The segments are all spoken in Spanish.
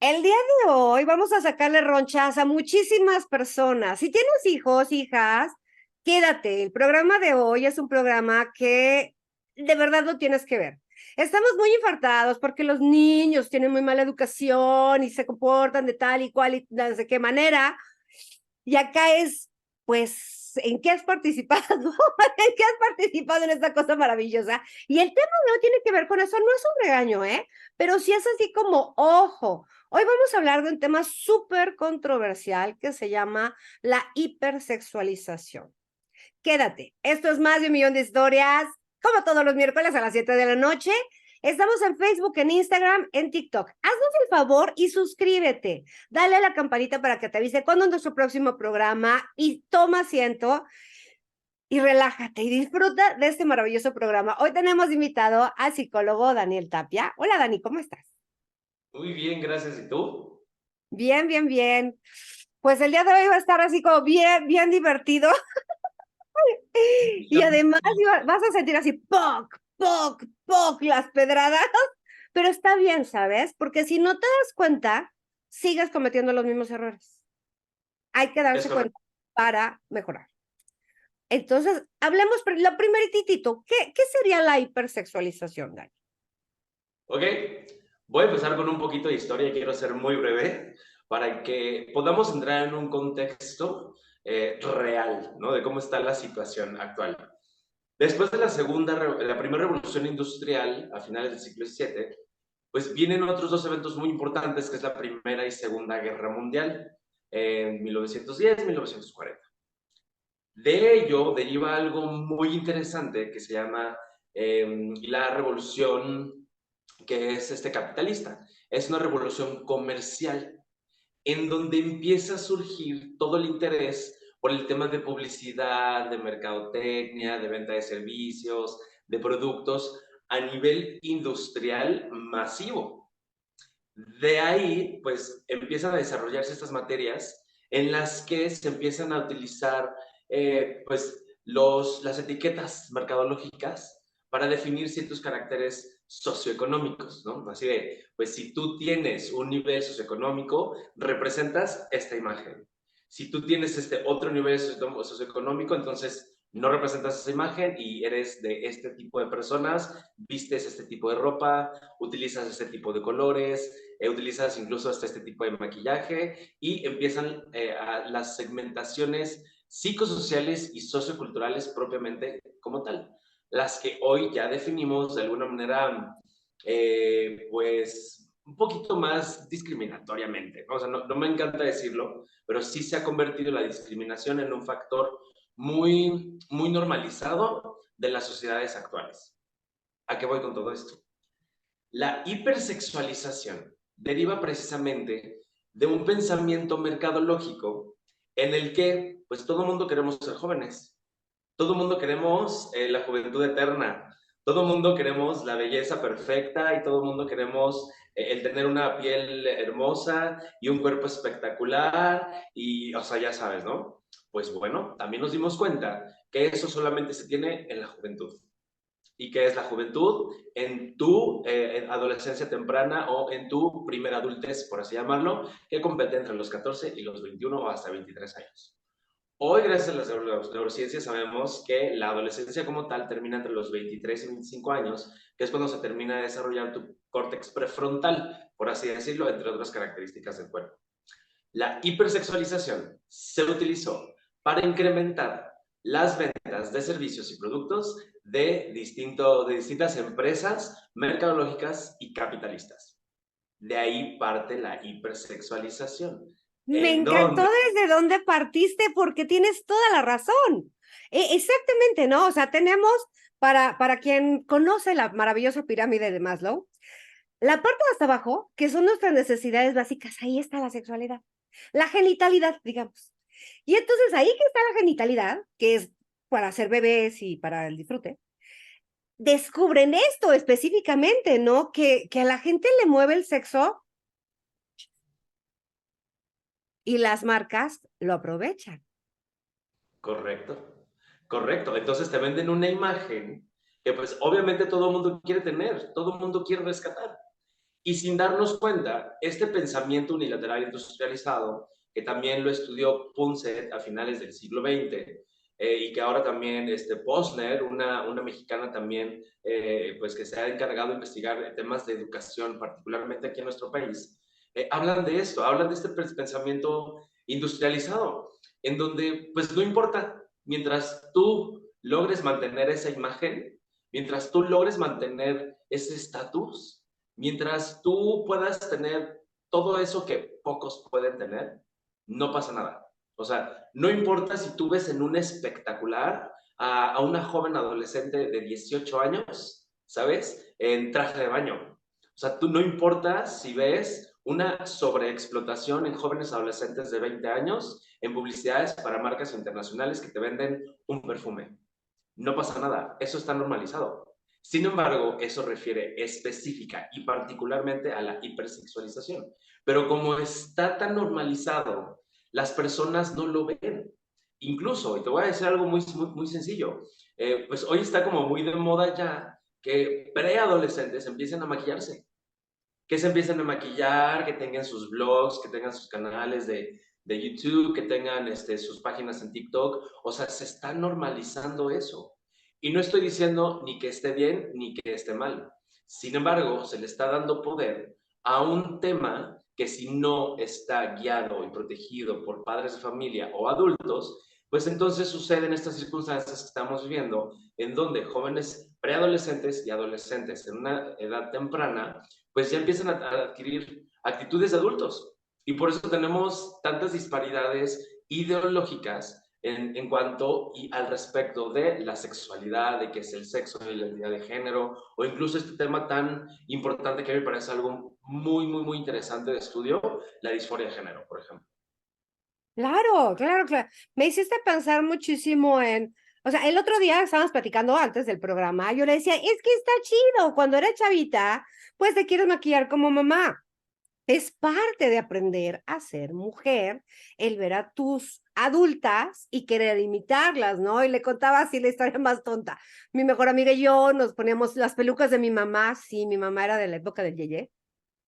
El día de hoy vamos a sacarle ronchas a muchísimas personas. Si tienes hijos, hijas, quédate. El programa de hoy es un programa que de verdad lo tienes que ver. Estamos muy infartados porque los niños tienen muy mala educación y se comportan de tal y cual y de qué manera. Y acá es, pues, ¿en qué has participado? ¿En qué has participado en esta cosa maravillosa? Y el tema no tiene que ver con eso, no es un regaño, ¿eh? Pero sí es así como, ojo, hoy vamos a hablar de un tema súper controversial que se llama la hipersexualización. Quédate, esto es más de un millón de historias, como todos los miércoles a las 7 de la noche. Estamos en Facebook, en Instagram, en TikTok. Haznos el favor y suscríbete. Dale a la campanita para que te avise cuando es nuestro próximo programa y toma asiento y relájate y disfruta de este maravilloso programa. Hoy tenemos invitado al psicólogo Daniel Tapia. Hola Dani, ¿cómo estás? Muy bien, gracias. ¿Y tú? Bien, bien, bien. Pues el día de hoy va a estar así como bien, bien divertido. Y además vas a sentir así, ¡poc, poc, poc! Las pedradas, pero está bien, ¿sabes? Porque si no te das cuenta, sigues cometiendo los mismos errores. Hay que Es darse correcto. cuenta para mejorar. Entonces, hablemos, lo primeritito, ¿qué sería la hipersexualización, Dani? Ok, voy a empezar con un poquito de historia, quiero ser muy breve, para que podamos entrar en un contexto real, ¿no? De cómo está la situación actual. Después de la primera revolución industrial, a finales del siglo XVII, pues vienen otros dos eventos muy importantes, que es la Primera y Segunda Guerra Mundial, en 1910 1940. De ello deriva algo muy interesante que se llama la revolución que es capitalista. Es una revolución comercial en donde empieza a surgir todo el interés por el tema de publicidad, de mercadotecnia, de venta de servicios, de productos a nivel industrial masivo. De ahí, pues, empiezan a desarrollarse estas materias en las que se empiezan a utilizar, pues, las etiquetas mercadológicas para definir ciertos caracteres socioeconómicos, ¿no? Así de, pues, si tú tienes un nivel socioeconómico, representas esta imagen. Si tú tienes este otro nivel socioeconómico, entonces no representas esa imagen y eres de este tipo de personas, vistes este tipo de ropa, utilizas este tipo de colores, utilizas incluso hasta este tipo de maquillaje y empiezan las segmentaciones psicosociales y socioculturales propiamente como tal, las que hoy ya definimos de alguna manera, pues un poquito más discriminatoriamente, ¿no? O sea, no me encanta decirlo, pero sí se ha convertido la discriminación en un factor muy, muy normalizado de las sociedades actuales. ¿A qué voy con todo esto? La hipersexualización deriva precisamente de un pensamiento mercadológico en el que, pues, todo mundo queremos ser jóvenes, todo mundo queremos la juventud eterna, todo mundo queremos la belleza perfecta y todo mundo queremos el tener una piel hermosa y un cuerpo espectacular y, o sea, ya sabes, ¿no? Pues bueno, también nos dimos cuenta que eso solamente se tiene en la juventud y que es la juventud en tu adolescencia temprana o en tu primera adultez, por así llamarlo, que compete entre los 14 y los 21 o hasta 23 años. Hoy, gracias a las neurociencias, sabemos que la adolescencia como tal termina entre los 23 y 25 años, que es cuando se termina de desarrollar tu córtex prefrontal, por así decirlo, entre otras características del cuerpo. La hipersexualización se utilizó para incrementar las ventas de servicios y productos de distintas empresas mercadológicas y capitalistas. De ahí parte la hipersexualización, Me en encantó donde, desde dónde partiste porque tienes toda la razón. Exactamente, ¿no? O sea, tenemos, para quien conoce la maravillosa pirámide de Maslow, la parte de hasta abajo, que son nuestras necesidades básicas, ahí está la sexualidad, la genitalidad, digamos. Y entonces ahí que está la genitalidad, que es para hacer bebés y para el disfrute, descubren esto específicamente, ¿no? Que a la gente le mueve el sexo y las marcas lo aprovechan. correcto, correcto, entonces te venden una imagen que pues obviamente todo el mundo quiere tener, todo el mundo quiere rescatar. Y sin darnos cuenta, este pensamiento unilateral industrializado, que también lo estudió Punset a finales del siglo XX, y que ahora también Posner, una mexicana también, pues que se ha encargado de investigar temas de educación, particularmente aquí en nuestro país, hablan de esto, hablan de este pensamiento industrializado, en donde pues no importa, mientras tú logres mantener esa imagen, mientras tú logres mantener ese estatus, mientras tú puedas tener todo eso que pocos pueden tener, no pasa nada. O sea, no importa si tú ves en un espectacular a una joven adolescente de 18 años, ¿sabes? En traje de baño. O sea, tú no importa si ves una sobreexplotación en jóvenes adolescentes de 20 años en publicidades para marcas internacionales que te venden un perfume. No pasa nada, eso está normalizado. Sin embargo, eso refiere específica y particularmente a la hipersexualización. Pero como está tan normalizado, las personas no lo ven. Incluso, y te voy a decir algo muy sencillo, pues hoy está como muy de moda ya que preadolescentes empiecen a maquillarse, que se empiecen a maquillar, que tengan sus blogs, que tengan sus canales de YouTube, que tengan sus páginas en TikTok. O sea, se está normalizando eso. Y no estoy diciendo ni que esté bien ni que esté mal. Sin embargo, se le está dando poder a un tema que si no está guiado y protegido por padres de familia o adultos, pues entonces suceden estas circunstancias que estamos viviendo, en donde jóvenes preadolescentes y adolescentes en una edad temprana pues ya empiezan a adquirir actitudes de adultos. Y por eso tenemos tantas disparidades ideológicas en cuanto y al respecto de la sexualidad, de qué es el sexo, de la identidad de género, o incluso este tema tan importante que a mí me parece algo muy interesante de estudio, la disforia de género, por ejemplo. Claro, claro, claro. Me hiciste pensar muchísimo en, o sea, el otro día estábamos platicando antes del programa, yo le decía, es que está chido, cuando era chavita, pues te quieres maquillar como mamá. Es parte de aprender a ser mujer, el ver a tus adultas y querer imitarlas, ¿no? Y le contaba así la historia más tonta. Mi mejor amiga y yo nos poníamos las pelucas de mi mamá, sí, mi mamá era de la época del yeye,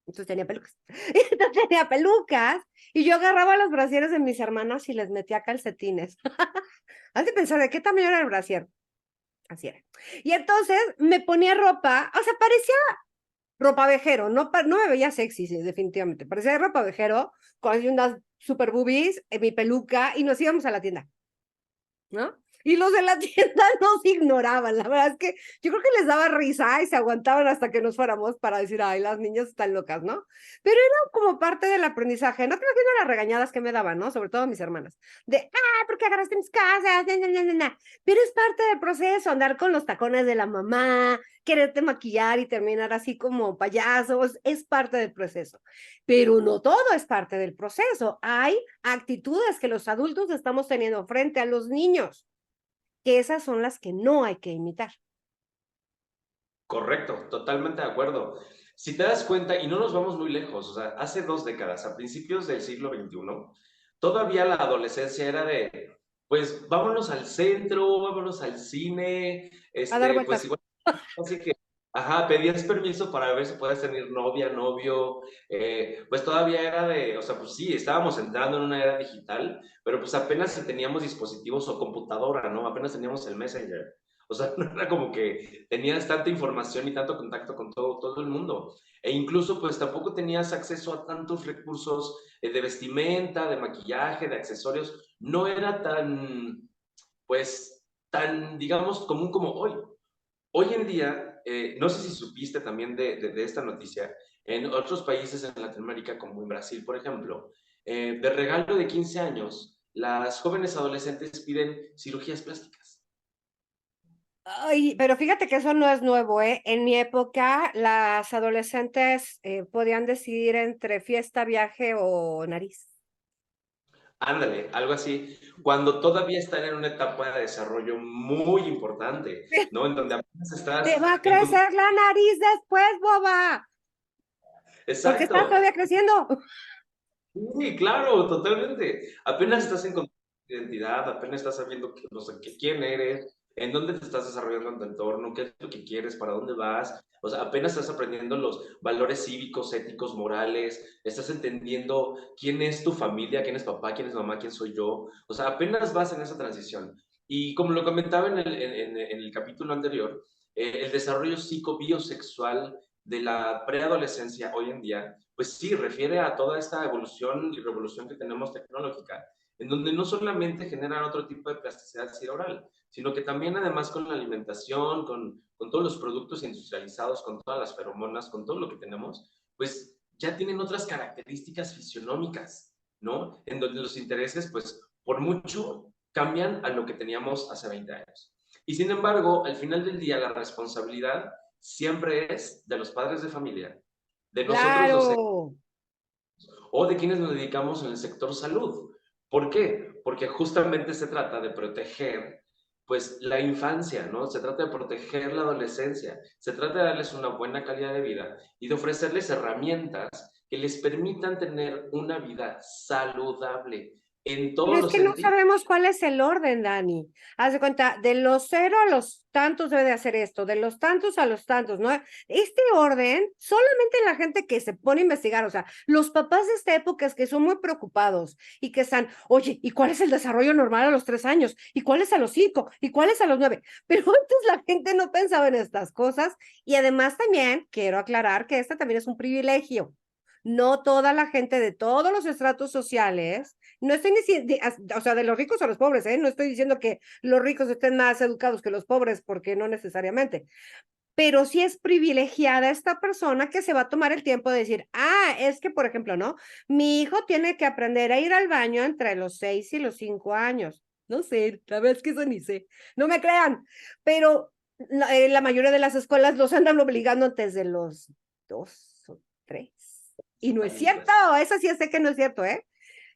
entonces tenía pelucas. Entonces tenía pelucas y yo agarraba los brasieres de mis hermanas y les metía calcetines. Has de pensar de qué tamaño era el brasier. Así era. Y entonces me ponía ropa, o sea, parecía ropa vejero, no, no me veía sexy, sí, definitivamente. Parecía ropa vejero, con unas super boobies, en mi peluca, y nos íbamos a la tienda, ¿no? Y los de la tienda nos ignoraban, la verdad es que yo creo que les daba risa y se aguantaban hasta que nos fuéramos para decir, ay, las niñas están locas, ¿no? Pero era como parte del aprendizaje, no te imaginas las regañadas que me daban, ¿no? Sobre todo mis hermanas, de, ¿por qué agarraste mis casas? Pero es parte del proceso, andar con los tacones de la mamá, quererte maquillar y terminar así como payasos, es parte del proceso. Pero no todo es parte del proceso, hay actitudes que los adultos estamos teniendo frente a los niños que esas son las que no hay que imitar. Correcto, totalmente de acuerdo. Si te das cuenta, y no nos vamos muy lejos, o sea, hace 2 décadas, a principios del siglo XXI, todavía la adolescencia era de, pues vámonos al centro, vámonos al cine, A dar pues vueltas. igual, así que, ajá, pedías permiso para ver si puedes tener novia, novio, pues todavía era de, o sea, pues sí, estábamos entrando en una era digital, pero pues apenas teníamos dispositivos o computadora, ¿no? Apenas teníamos el Messenger. O sea, no era como que tenías tanta información y tanto contacto con todo el mundo. E incluso, pues tampoco tenías acceso a tantos recursos de vestimenta, de maquillaje, de accesorios. No era tan, pues, tan, digamos, común como hoy. Hoy en día, no sé si supiste también de esta noticia, en otros países en Latinoamérica, como en Brasil, por ejemplo, de regalo de 15 años, las jóvenes adolescentes piden cirugías plásticas. Ay, pero fíjate que eso no es nuevo, ¿eh? En mi época, las adolescentes podían decidir entre fiesta, viaje o nariz. Ándale, algo así. Cuando todavía están en una etapa de desarrollo muy importante, ¿no? En donde apenas Te estás va a en... crecer la nariz después, boba, porque estás Exacto. todavía creciendo. Sí, claro, totalmente. Apenas estás encontrando tu identidad, apenas estás sabiendo que, no sé, quién eres. en dónde te estás desarrollando en tu entorno, qué es lo que quieres, para dónde vas. O sea, apenas estás aprendiendo los valores cívicos, éticos, morales, estás entendiendo quién es tu familia, quién es papá, quién es mamá, quién soy yo. O sea, apenas vas en esa transición. Y como lo comentaba en el capítulo anterior, el desarrollo psicobiosexual de la preadolescencia hoy en día, pues sí, refiere a toda esta evolución y revolución que tenemos tecnológica, en donde no solamente generan otro tipo de plasticidad cerebral, sino que también además con la alimentación, con todos los productos industrializados, con todas las feromonas, con todo lo que tenemos, pues ya tienen otras características fisionómicas, ¿no? En donde los intereses, pues por mucho, cambian a lo que teníamos hace 20 años. Y sin embargo, al final del día, la responsabilidad siempre es de los padres de familia, de nosotros docentes Claro. o de quienes nos dedicamos en el sector salud. ¿Por qué? Porque justamente se trata de proteger pues la infancia, ¿no? Se trata de proteger la adolescencia, se trata de darles una buena calidad de vida y de ofrecerles herramientas que les permitan tener una vida saludable en Pero todos es los que no sentidos. sabemos cuál es el orden, Dani. Haz de cuenta, de los 0 a los tantos debe de hacer esto, de los tantos a los tantos, ¿no? Este orden, solamente la gente que se pone a investigar, o sea, los papás de esta época es que son muy preocupados y que están, oye, ¿y cuál es el desarrollo normal a los 3 años? ¿Y cuál es a los 5? ¿Y cuál es a los 9? Pero antes la gente no pensaba en estas cosas y además también quiero aclarar que este también es un privilegio. No toda la gente de todos los estratos sociales no estoy diciendo, o sea, de los ricos a los pobres, ¿eh? No estoy diciendo que los ricos estén más educados que los pobres, porque no necesariamente. Pero sí es privilegiada esta persona que se va a tomar el tiempo de decir, es que, por ejemplo, ¿no? Mi hijo tiene que aprender a ir al baño entre los 6 y los 5 años. No sé, la verdad es que eso ni sé. No me crean, pero la mayoría de las escuelas los andan obligando desde los 2 o 3. Y no es cierto, Añitos. eso sí sé que no es cierto, ¿eh?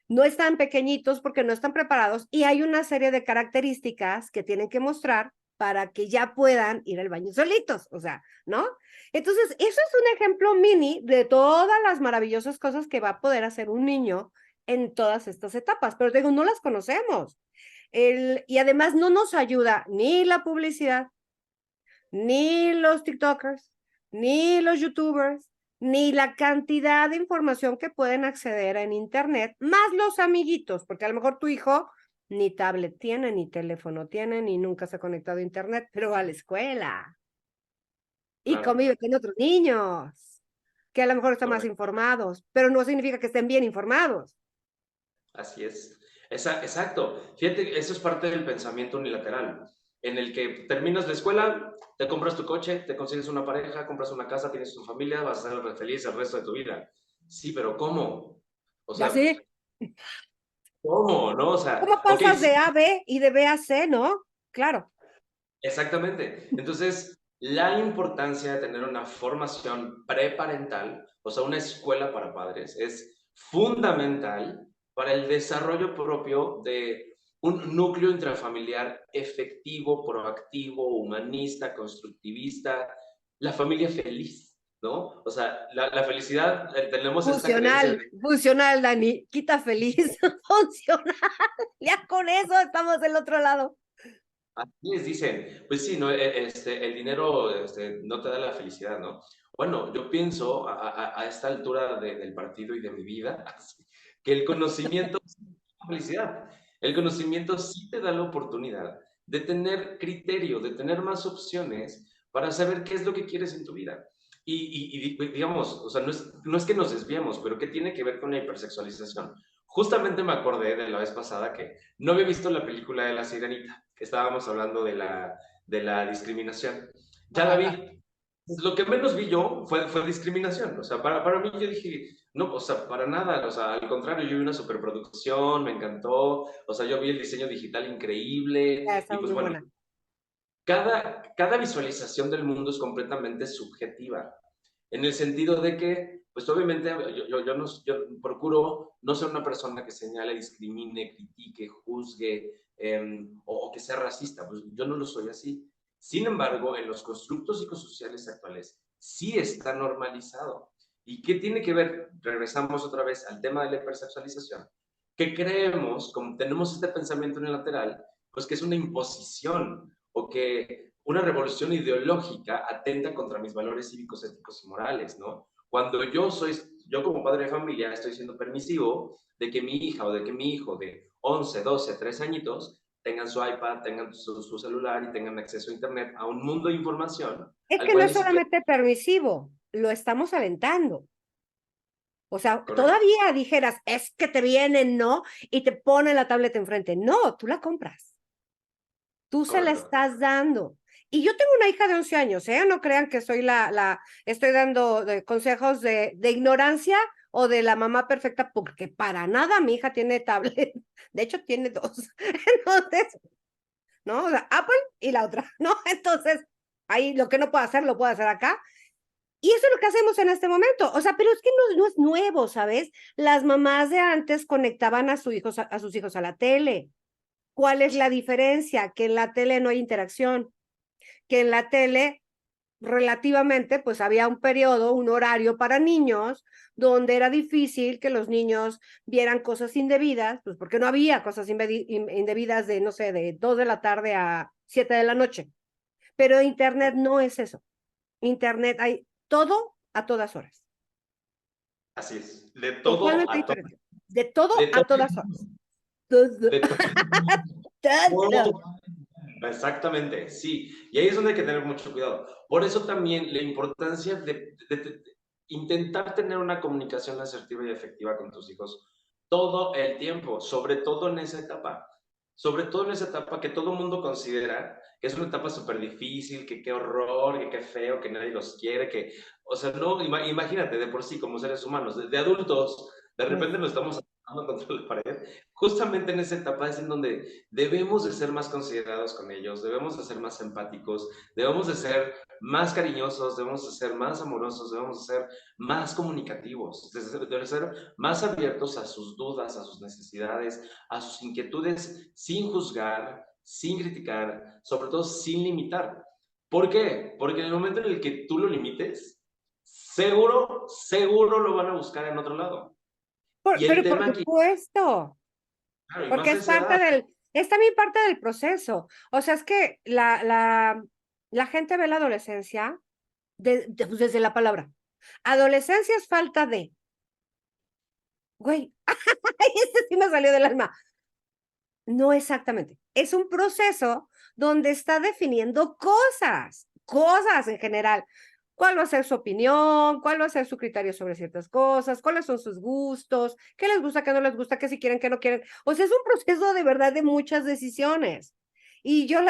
No están pequeñitos porque no están preparados y hay una serie de características que tienen que mostrar para que ya puedan ir al baño solitos, o sea, ¿no? Entonces, eso es un ejemplo mini de todas las maravillosas cosas que va a poder hacer un niño en todas estas etapas, pero digo, no las conocemos. Y además no nos ayuda ni la publicidad, ni los TikTokers, ni los YouTubers, ni la cantidad de información que pueden acceder en Internet, más los amiguitos, porque a lo mejor tu hijo ni tablet tiene, ni teléfono tiene, ni nunca se ha conectado a Internet, pero va a la escuela y Claro, convive con otros niños que a lo mejor están más correcto. informados, pero no significa que estén bien informados. Así es. Exacto. Fíjate, eso es parte del pensamiento unilateral, en el que terminas la escuela, te compras tu coche, te consigues una pareja, compras una casa, tienes tu familia, vas a ser feliz el resto de tu vida. Sí, pero ¿cómo? O Ya sea, sé, ¿cómo? ¿No? O sea, ¿cómo ok, pasas sí, de A a B y de B a C, no? Claro. exactamente. Entonces, la importancia de tener una formación preparental, o sea, una escuela para padres, es fundamental para el desarrollo propio de un núcleo intrafamiliar efectivo, proactivo, humanista, constructivista, la familia feliz, ¿no? O sea, la felicidad, tenemos esta creencia Funcional, de funcional, Dani. Quita feliz. Funcional. Ya con eso estamos del otro lado. así les dicen, pues sí, no, el dinero no te da la felicidad, ¿no? Bueno, yo pienso a esta altura del partido y de mi vida, que el conocimiento sí te da felicidad. El conocimiento sí te da la oportunidad de tener criterio, de tener más opciones para saber qué es lo que quieres en tu vida. Y digamos, o sea, no es que nos desviemos, pero ¿qué tiene que ver con la hipersexualización? Justamente me acordé de la vez pasada que no había visto la película de La Sirenita, que estábamos hablando de la discriminación. Ya la Ajá. vi. Lo que menos vi yo fue discriminación. O sea, para mí yo dije, no, o sea, para nada. O sea, al contrario, yo vi una superproducción, me encantó. O sea, yo vi el diseño digital Ya increíble. Y está pues muy bueno, buena. cada visualización del mundo es completamente subjetiva, en el sentido de que, pues obviamente yo procuro no ser una persona que señale, discrimine, critique, juzgue o que sea racista, pues yo no lo soy así. Sin embargo, en los constructos psicosociales actuales sí está normalizado. ¿Y qué tiene que ver? Regresamos otra vez al tema de la hipersexualización, que creemos, como tenemos este pensamiento unilateral, pues que es una imposición, o o que una revolución ideológica atenta contra mis valores cívicos, éticos y morales, ¿no? Cuando yo como padre de familia estoy siendo permisivo de que mi hija o de que mi hijo de 11, 12, 3 añitos tengan su iPad, tengan su celular y tengan acceso a Internet, a un mundo de información Es al que no cual es ni siquiera... solamente permisivo, lo estamos alentando. O sea, Correcto, todavía dijeras, es que te vienen, ¿no? Y te ponen la tableta enfrente. No, tú la compras. Tú se la correcto. estás dando. Y yo tengo una hija de 11 años, ¿eh? No crean que soy estoy dando consejos de ignorancia o de la mamá perfecta, porque para nada mi hija tiene tablet. De hecho, tiene dos. Entonces, ¿no? O sea, Apple y la otra, ¿no? Entonces, ahí lo que no puedo hacer, lo puedo hacer acá. Y eso es lo que hacemos en este momento. O sea, pero es que no es nuevo, ¿sabes? Las mamás de antes conectaban a sus hijos a la tele. ¿Cuál es la diferencia? Que en la tele no hay interacción, que en la tele relativamente pues había un periodo, un horario para niños donde era difícil que los niños vieran cosas indebidas, pues porque no había cosas indebidas de, no sé, de 2 de la tarde a 7 de la noche. Pero Internet no es eso. Internet hay todo a todas horas. Así es, de todo Totalmente a todo, diferente. De todo de a todo, todas horas. Todo. de todo. Todo. Exactamente, sí. Y ahí es donde hay que tener mucho cuidado. Por eso también la importancia de intentar tener una comunicación asertiva y efectiva con tus hijos todo el tiempo, sobre todo en esa etapa. Sobre todo en esa etapa que todo el mundo considera que es una etapa súper difícil, que qué horror, que qué feo, que nadie los quiere, que, o sea, no, imagínate de por sí como seres humanos, de adultos, de repente nos estamos atacando contra la pared. Justamente en esa etapa es en donde debemos de ser más considerados con ellos, debemos de ser más empáticos, debemos de ser más cariñosos, debemos de ser más amorosos, debemos de ser más comunicativos, de ser más abiertos a sus dudas, a sus necesidades, a sus inquietudes, sin juzgar, sin criticar, sobre todo sin limitar. ¿Por qué? Porque en el momento en el que tú lo limites, seguro lo van a buscar en otro lado. Y el Pero por tema aquí, supuesto. claro, y Porque más a esa edad, es también parte del proceso. O sea, es que la gente ve la adolescencia pues, desde la palabra. Adolescencia es falta de, güey, este sí me salió del alma. No exactamente. Es un proceso donde está definiendo cosas en general. ¿Cuál va a ser su opinión? ¿Cuál va a ser su criterio sobre ciertas cosas? ¿Cuáles son sus gustos? ¿Qué les gusta, qué no les gusta? ¿Qué si quieren, qué no quieren? O sea, es un proceso de verdad de muchas decisiones. Y yo,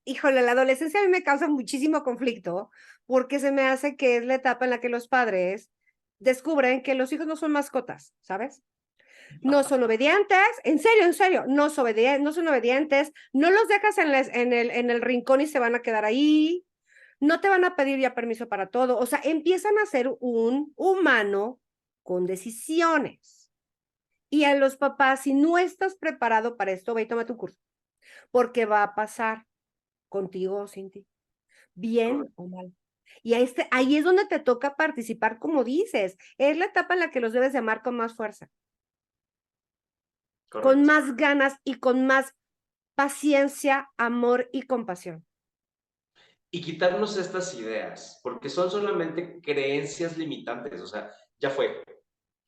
híjole, la adolescencia a mí me causa muchísimo conflicto porque se me hace que es la etapa en la que los padres descubren que los hijos no son mascotas, ¿sabes? No son obedientes, en serio, no son obedientes, no los dejas en el rincón y se van a quedar ahí, no te van a pedir ya permiso para todo, o sea, empiezan a ser un humano con decisiones. Y a los papás, si no estás preparado para esto, ve y toma tu curso, porque va a pasar contigo o sin ti, bien correcto, o mal. Y ahí es donde te toca participar, como dices, es la etapa en la que los debes de amar con más fuerza, con correcto. más ganas y con más paciencia, amor y compasión. Y quitarnos estas ideas, porque son solamente creencias limitantes, o sea, ya fue.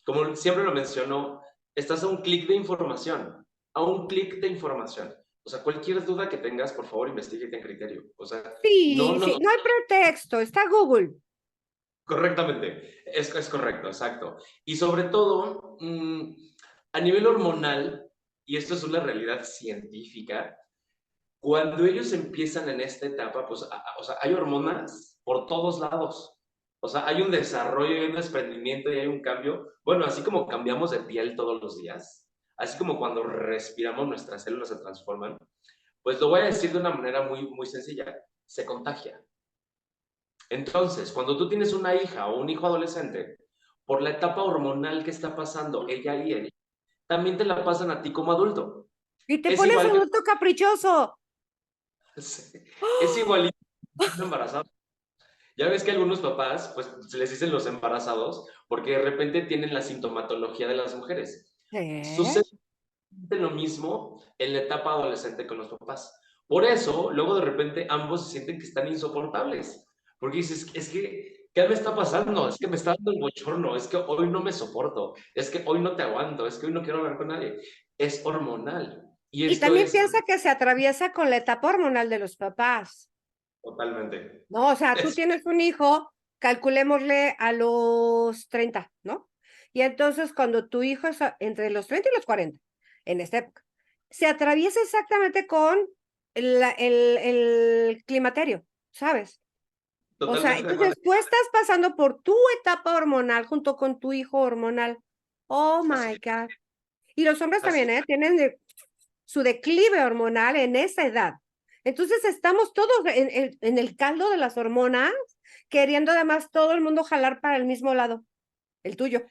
Como siempre lo menciono, estás a un clic de información, a un clic de información. O sea, cualquier duda que tengas, por favor, investigue y ten criterio. O sea, no Sí, nos... sí, no hay pretexto, está Google. Correctamente, es correcto, exacto. Y sobre todo, a nivel hormonal, y esto es una realidad científica, cuando ellos empiezan en esta etapa, pues, o sea, hay hormonas por todos lados. O sea, hay un desarrollo, hay un desprendimiento y hay un cambio. Bueno, así como cambiamos de piel todos los días, así como cuando respiramos nuestras células se transforman, pues lo voy a decir de una manera muy sencilla, se contagia. Entonces, cuando tú tienes una hija o un hijo adolescente, por la etapa hormonal que está pasando ella y él, también te la pasan a ti como adulto. Y te Es pones igual que, adulto caprichoso. es igualito embarazado. Ya ves que algunos papás, pues se les dicen los embarazados, porque de repente tienen la sintomatología de las mujeres. ¿Eh? Sucede lo mismo en la etapa adolescente con los papás. Por eso, luego de repente ambos se sienten que están insoportables, porque dices, es que, ¿qué me está pasando? Es que me está dando el bochorno, es que hoy no me soporto, es que hoy no te aguanto, es que hoy no quiero hablar con nadie. Es hormonal. Y Y esto también es piensa que se atraviesa con la etapa hormonal de los papás. totalmente. No, o sea, tú Es tienes un hijo, calculémosle a los 30, ¿no? Y entonces cuando tu hijo es entre los 30 y los 40, en esta época, se atraviesa exactamente con el climaterio, ¿sabes? O sea, totalmente de acuerdo. entonces tú estás pasando por tu etapa hormonal junto con tu hijo hormonal. Oh Así, my God. Y los hombres así. también, ¿eh? Tienen su declive hormonal en esa edad. Entonces estamos todos en el caldo de las hormonas, queriendo además todo el mundo jalar para el mismo lado, el tuyo.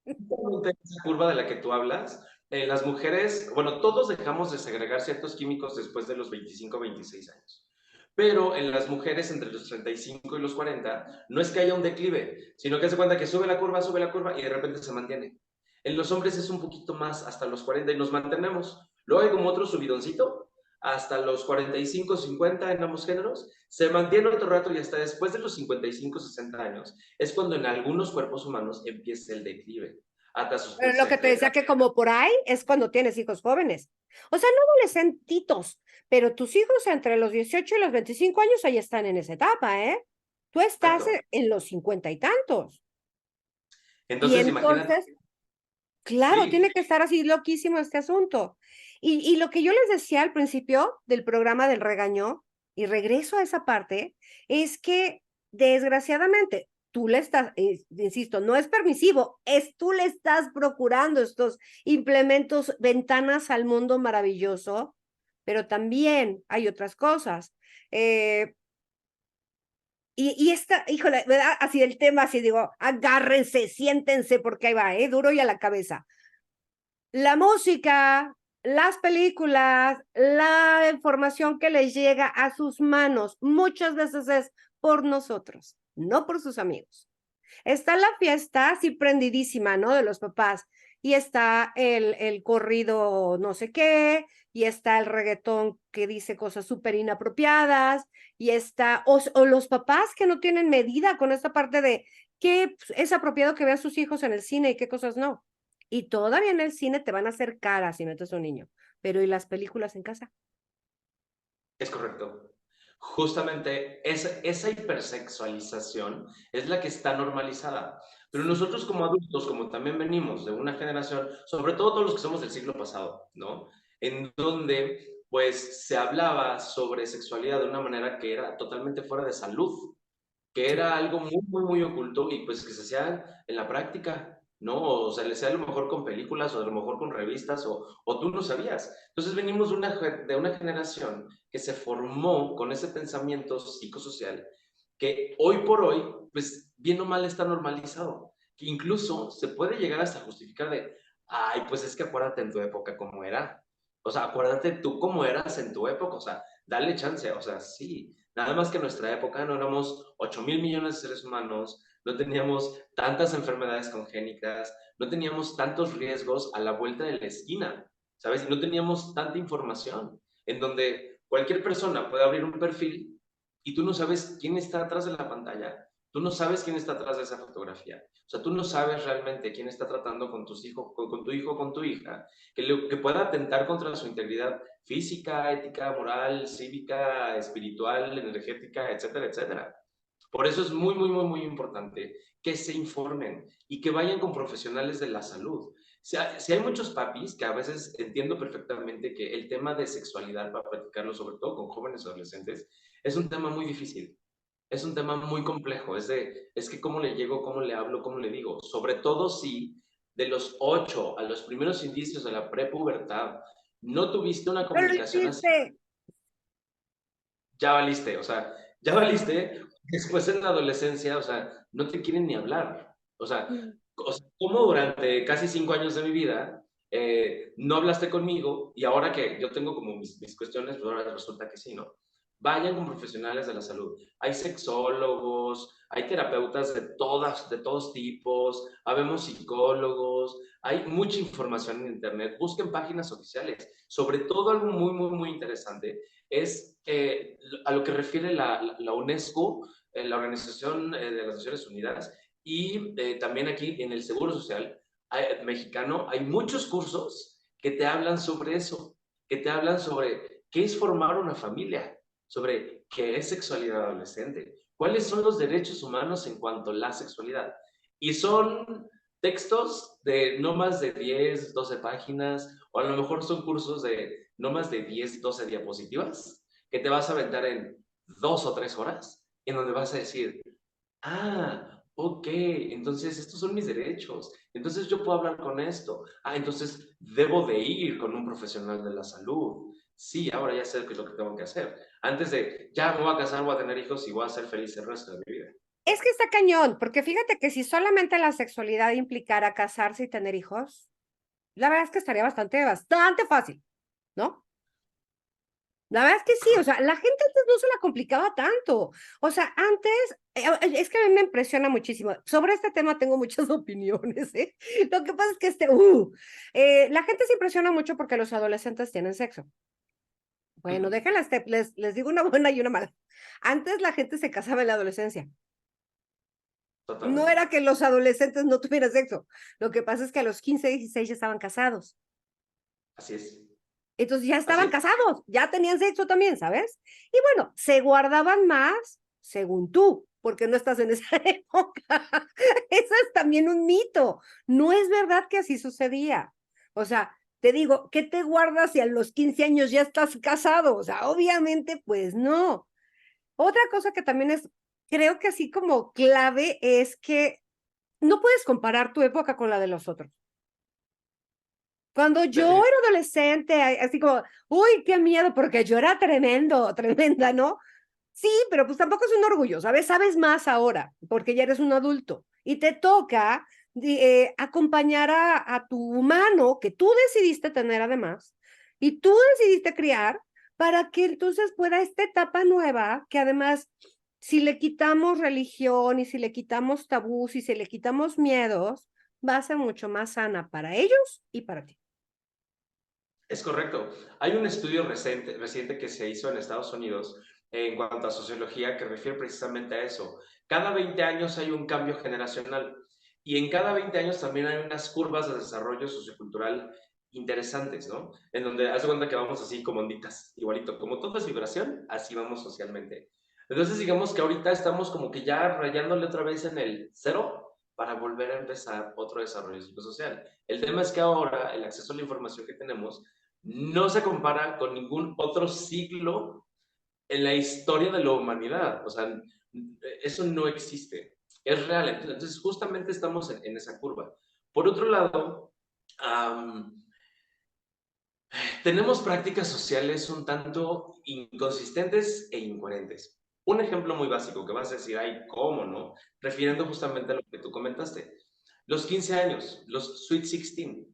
Justamente esa curva de la que tú hablas, las mujeres, bueno, todos dejamos de segregar ciertos químicos después de los 25 o 26 años. Pero en las mujeres entre los 35 y los 40 no es que haya un declive, sino que se cuenta que sube la curva y de repente se mantiene. En los hombres es un poquito más hasta los 40 y nos mantenemos. Luego hay como otro subidoncito hasta los 45, 50 en ambos géneros, se mantiene otro rato y hasta después de los 55, 60 años es cuando en algunos cuerpos humanos empieza el declive hasta sus Pero lo que te decía que como por ahí es cuando tienes hijos jóvenes. O sea, no adolescentitos, pero tus hijos entre los 18 y los 25 años ahí están en esa etapa, ¿eh? Tú estás Exacto. en los 50 y tantos. Y Entonces, imagínate, entonces, claro, sí, tiene que estar así loquísimo este asunto. Y lo que yo les decía al principio del programa del regaño, y regreso a esa parte, es que desgraciadamente tú le estás, insisto, no es permisivo, es tú le estás procurando estos implementos, ventanas al mundo maravilloso, pero también hay otras cosas. Eh, y esta, híjole, ¿verdad? Así el tema, así digo, agárrense, siéntense, porque ahí va, duro y a la cabeza. La música, las películas, la información que les llega a sus manos, muchas veces es por nosotros, no por sus amigos. Está la fiesta así prendidísima, ¿no? De los papás. Y está el corrido no sé qué, y está el reggaetón que dice cosas súper inapropiadas, y está, o los papás que no tienen medida con esta parte de qué es apropiado que vean sus hijos en el cine y qué cosas no. Y todavía en el cine te van a hacer cara si metes a un niño. Pero ¿y las películas en casa? es correcto. Justamente esa hipersexualización es la que está normalizada. Pero nosotros como adultos, como también venimos de una generación, sobre todo todos los que somos del siglo pasado, ¿no? En donde pues se hablaba sobre sexualidad de una manera que era totalmente fuera de salud, que Sí. era algo muy, muy, muy oculto y pues que se hacía en la práctica, ¿no? O sea, le hacía a lo mejor con películas o a lo mejor con revistas o tú no sabías. Entonces venimos de una generación que se formó con ese pensamiento psicosocial que hoy por hoy, pues bien o mal está normalizado, que incluso se puede llegar hasta justificar de, ay, pues es que acuérdate en tu época cómo era. O sea, acuérdate tú cómo eras en tu época, o sea, dale chance, o sea, sí, nada más que en nuestra época no éramos 8.000 millones de seres humanos, no teníamos tantas enfermedades congénitas, no teníamos tantos riesgos a la vuelta de la esquina, ¿sabes? Y no teníamos tanta información en donde cualquier persona puede abrir un perfil y tú no sabes quién está atrás de la pantalla, tú no sabes quién está atrás de esa fotografía, o sea, tú no sabes realmente quién está tratando con tus hijos, con tu hijo, con tu hija, que pueda atentar contra su integridad física, ética, moral, cívica, espiritual, energética, etcétera, etcétera. Por eso es muy, muy, muy, muy importante que se informen y que vayan con profesionales de la salud. Si hay muchos papis que a veces entiendo perfectamente que el tema de sexualidad, para platicarlo sobre todo con jóvenes y adolescentes, es un tema muy difícil. Es un tema muy complejo. Es que cómo le llego, cómo le hablo, cómo le digo. Sobre todo si de los 8 a los primeros indicios de la prepubertad no tuviste una No lo comunicación así, hiciste. ya valiste, o sea, ya valiste, después en la adolescencia, o sea, no te quieren ni hablar. O sea ¿cómo durante casi 5 años de mi vida no hablaste conmigo y ahora que yo tengo como mis cuestiones, pues ahora resulta que sí, ¿no? Vayan con profesionales de la salud. Hay sexólogos, hay terapeutas de todos tipos, habemos psicólogos, hay mucha información en internet. Busquen páginas oficiales. Sobre todo algo muy, muy, muy interesante es a lo que refiere la UNESCO, la Organización de las Naciones Unidas, y también aquí en el Seguro Social mexicano hay muchos cursos que te hablan sobre eso, que te hablan sobre qué es formar una familia, sobre qué es sexualidad adolescente, cuáles son los derechos humanos en cuanto a la sexualidad. Y son textos de no más de 10, 12 páginas, o a lo mejor son cursos de no más de 10, 12 diapositivas, que te vas a aventar en 2 o 3 horas, en donde vas a decir, ah, ok, entonces estos son mis derechos, entonces yo puedo hablar con esto, entonces debo de ir con un profesional de la salud. Sí, ahora ya sé qué es lo que tengo que hacer. Antes de, ya me voy a casar, voy a tener hijos y voy a ser feliz el resto de mi vida. Es que está cañón, porque fíjate que si solamente la sexualidad implicara casarse y tener hijos, la verdad es que estaría bastante fácil, ¿no? La verdad es que sí, o sea, la gente antes no se la complicaba tanto. O sea, antes, es que a mí me impresiona muchísimo. Sobre este tema tengo muchas opiniones, ¿eh? Lo que pasa es que la gente se impresiona mucho porque los adolescentes tienen sexo. Bueno, déjenlas, les digo una buena y una mala. Antes la gente se casaba en la adolescencia. No Totalmente. era que los adolescentes no tuvieran sexo. Lo que pasa es que a los 15, 16 ya estaban casados. Así es. Entonces ya Así estaban es. casados, ya tenían sexo también, ¿sabes? Y bueno, se guardaban más, según tú, porque no estás en esa época. Eso es también un mito. No es verdad que así sucedía. O sea, te digo, ¿qué te guardas si a los 15 años ya estás casado? O sea, obviamente, pues no. Otra cosa que también es, creo que así como clave es que no puedes comparar tu época con la de los otros. Cuando yo era adolescente, así como, uy, qué miedo, porque yo era tremendo, tremenda, ¿no? Sí, pero pues tampoco es un orgullo, ¿sabes? Sabes más ahora, porque ya eres un adulto y te toca acompañar a tu humano que tú decidiste tener además y tú decidiste criar para que entonces pueda esta etapa nueva, que además, si le quitamos religión y si le quitamos tabús y si le quitamos miedos, va a ser mucho más sana para ellos y para ti. Es correcto. Hay un estudio reciente que se hizo en Estados Unidos en cuanto a sociología que refiere precisamente a eso. Cada 20 años hay un cambio generacional y en cada 20 años también hay unas curvas de desarrollo sociocultural interesantes, ¿no? En donde haz de cuenta que vamos así como onditas, igualito, como todo es vibración, así vamos socialmente. Entonces digamos que ahorita estamos como que ya rayándole otra vez en el cero para volver a empezar otro desarrollo psicosocial. El tema es que ahora el acceso a la información que tenemos no se compara con ningún otro siglo en la historia de la humanidad. O sea, eso no existe. Es real. Entonces, justamente estamos en esa curva. Por otro lado, um, tenemos prácticas sociales un tanto inconsistentes e incoherentes. Un ejemplo muy básico que vas a decir, ay, ¿cómo no? Refiriendo justamente a lo que tú comentaste. Los 15 años, los Sweet 16.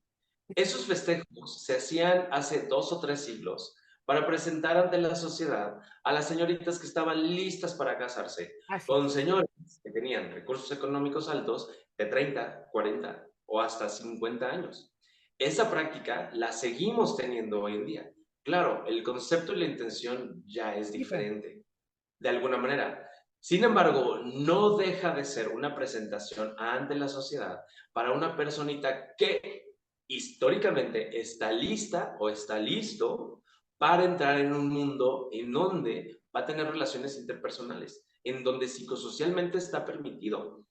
Esos festejos se hacían hace 2 o 3 siglos para presentar ante la sociedad a las señoritas que estaban listas para casarse, Así con es. señores que tenían recursos económicos altos de 30, 40 o hasta 50 años. Esa práctica la seguimos teniendo hoy en día. Claro, el concepto y la intención ya es diferente, de alguna manera. Sin embargo, no deja de ser una presentación ante la sociedad para una personita que históricamente está lista o está listo para entrar en un mundo en donde va a tener relaciones interpersonales, en donde psicosocialmente está permitido.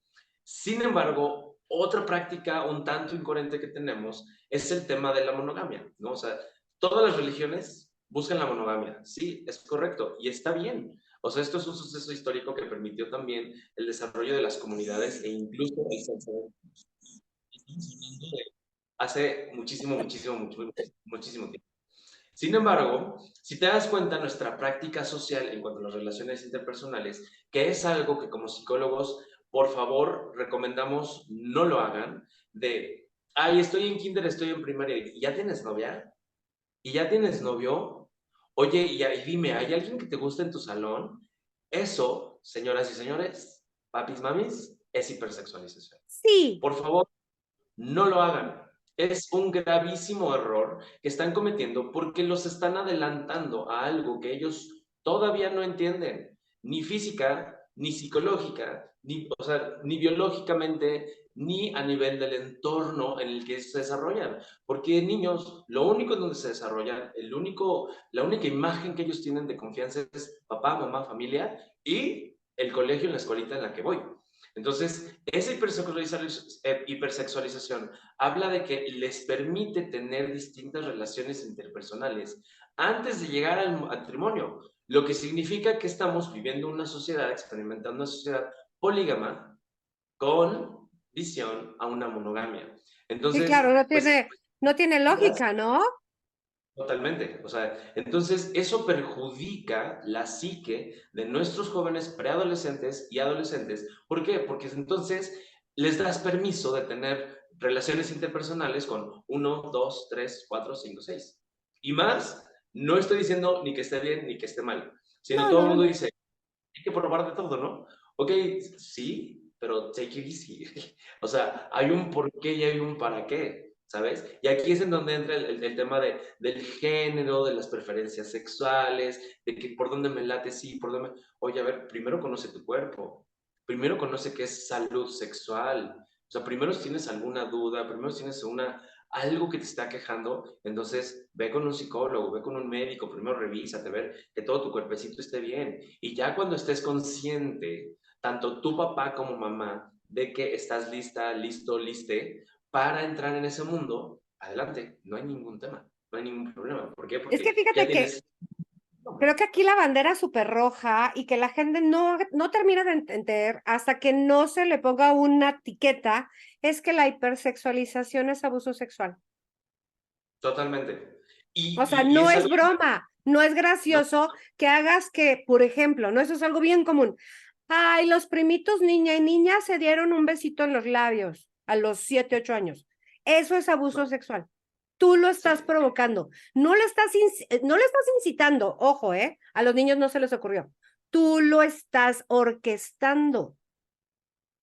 Sin embargo, otra práctica un tanto incoherente que tenemos es el tema de la monogamia, ¿no? O sea, todas las religiones buscan la monogamia, sí, es correcto, y está bien. O sea, esto es un suceso histórico que permitió también el desarrollo de las comunidades e incluso el censo. Estamos hablando de hace muchísimo, muchísimo, muchísimo, muchísimo tiempo. Sin embargo, si te das cuenta, nuestra práctica social en cuanto a las relaciones interpersonales, que es algo que como psicólogos, por favor, recomendamos no lo hagan, de, ay, estoy en kinder, estoy en primaria, y ya tienes novia, y ya tienes novio, Oye, y dime, ¿hay alguien que te gusta en tu salón? Eso, señoras y señores, papis, mamis, es hipersexualización. Sí, Por favor, no lo hagan. Es un gravísimo error que están cometiendo porque los están adelantando a algo que ellos todavía no entienden, ni física, ni psicológica, ni, o sea, ni biológicamente, ni a nivel del entorno en el que se desarrollan. Porque niños, lo único en donde se desarrollan, la única imagen que ellos tienen de confianza es papá, mamá, familia y el colegio, la escuelita en la que voy. Entonces, esa hipersexualización habla de que les permite tener distintas relaciones interpersonales antes de llegar al matrimonio, lo que significa que estamos viviendo una sociedad, experimentando una sociedad polígama con visión a una monogamia. sí, claro, Entonces, pues no tiene lógica, ¿no? totalmente. O sea, entonces eso perjudica la psique de nuestros jóvenes preadolescentes y adolescentes. ¿Por qué? Porque entonces les das permiso de tener relaciones interpersonales con uno, dos, tres, cuatro, cinco, seis. Y más, no estoy diciendo ni que esté bien ni que esté mal, sino No, todo el no, mundo no. dice, hay que probar de todo, ¿no? Ok, sí, pero take it easy. O sea, hay un por qué y hay un para qué, ¿sabes? Y aquí es en donde entra el tema del género, de las preferencias sexuales, de que por dónde me late, sí, por dónde me... Oye, a ver, primero conoce tu cuerpo, primero conoce qué es salud sexual. O sea, primero si tienes alguna duda, primero si tienes algo que te está quejando, entonces ve con un psicólogo, ve con un médico, primero revísate, ver que todo tu cuerpecito esté bien. Y ya cuando estés consciente, tanto tu papá como mamá, de que estás lista, listo, liste, para entrar en ese mundo, adelante, no hay ningún tema, no hay ningún problema. ¿Por qué? Es que Porque ya fíjate que tienes nombre. creo que aquí la bandera súper roja y que la gente no termina de entender hasta que no se le ponga una etiqueta, es que la hipersexualización es abuso sexual. Totalmente. O sea, Y no es es algo, broma, no es no, gracioso que hagas que, por ejemplo, ¿no? Eso es algo bien común. Ay, los primitos niña y niña se dieron un besito en los labios a los 7, 8 años. Eso es abuso no, sexual. Tú lo sí, estás provocando. No le estás incitando, ojo, ¿eh? A los niños no se les ocurrió. Tú lo estás orquestando.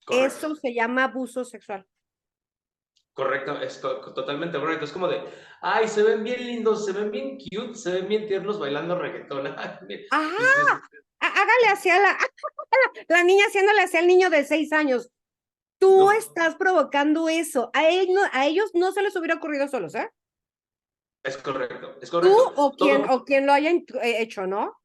correcto. Eso se llama abuso sexual. Correcto, totalmente correcto. Es como de, ay, se ven bien lindos, se ven bien cute, se ven bien tiernos bailando reggaetón. Ajá, Dices, hágale hacia la niña haciéndole hacia el niño de 6 años. Tú no, estás provocando eso. A ellos no se les hubiera ocurrido solos, ¿eh? es correcto, es Tú correcto. o quien lo haya hecho, ¿no?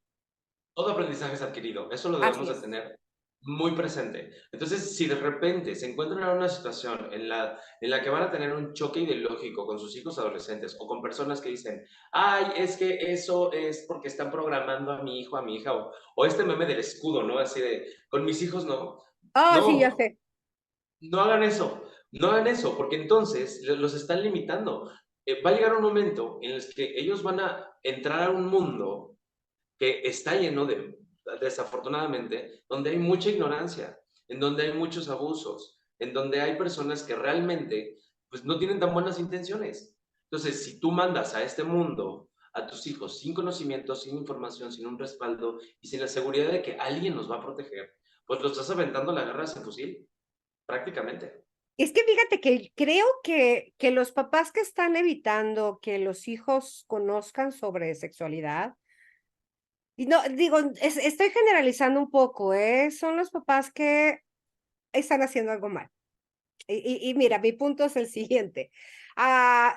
Todo aprendizaje es adquirido, eso lo Así debemos de es. tener muy presente. Entonces, si de repente se encuentran en una situación en la que van a tener un choque ideológico con sus hijos adolescentes o con personas que dicen, ay, es que eso es porque están programando a mi hijo, a mi hija, o este meme del escudo, ¿no? Así de, con mis hijos no. Ah, sí, ya No, sé. no hagan eso, no hagan eso, porque entonces los están limitando. Va a llegar un momento en el que ellos van a entrar a un mundo que está lleno de, desafortunadamente, donde hay mucha ignorancia, en donde hay muchos abusos, en donde hay personas que realmente pues, no tienen tan buenas intenciones. Entonces, si tú mandas a este mundo a tus hijos sin conocimiento, sin información, sin un respaldo y sin la seguridad de que alguien los va a proteger, pues lo estás aventando a la guerra sin fusil, prácticamente. Es que fíjate que creo que los papás que están evitando que los hijos conozcan sobre sexualidad, y no, digo, estoy generalizando un poco, ¿eh? Son los papás que están haciendo algo mal. Y mira, mi punto es el siguiente.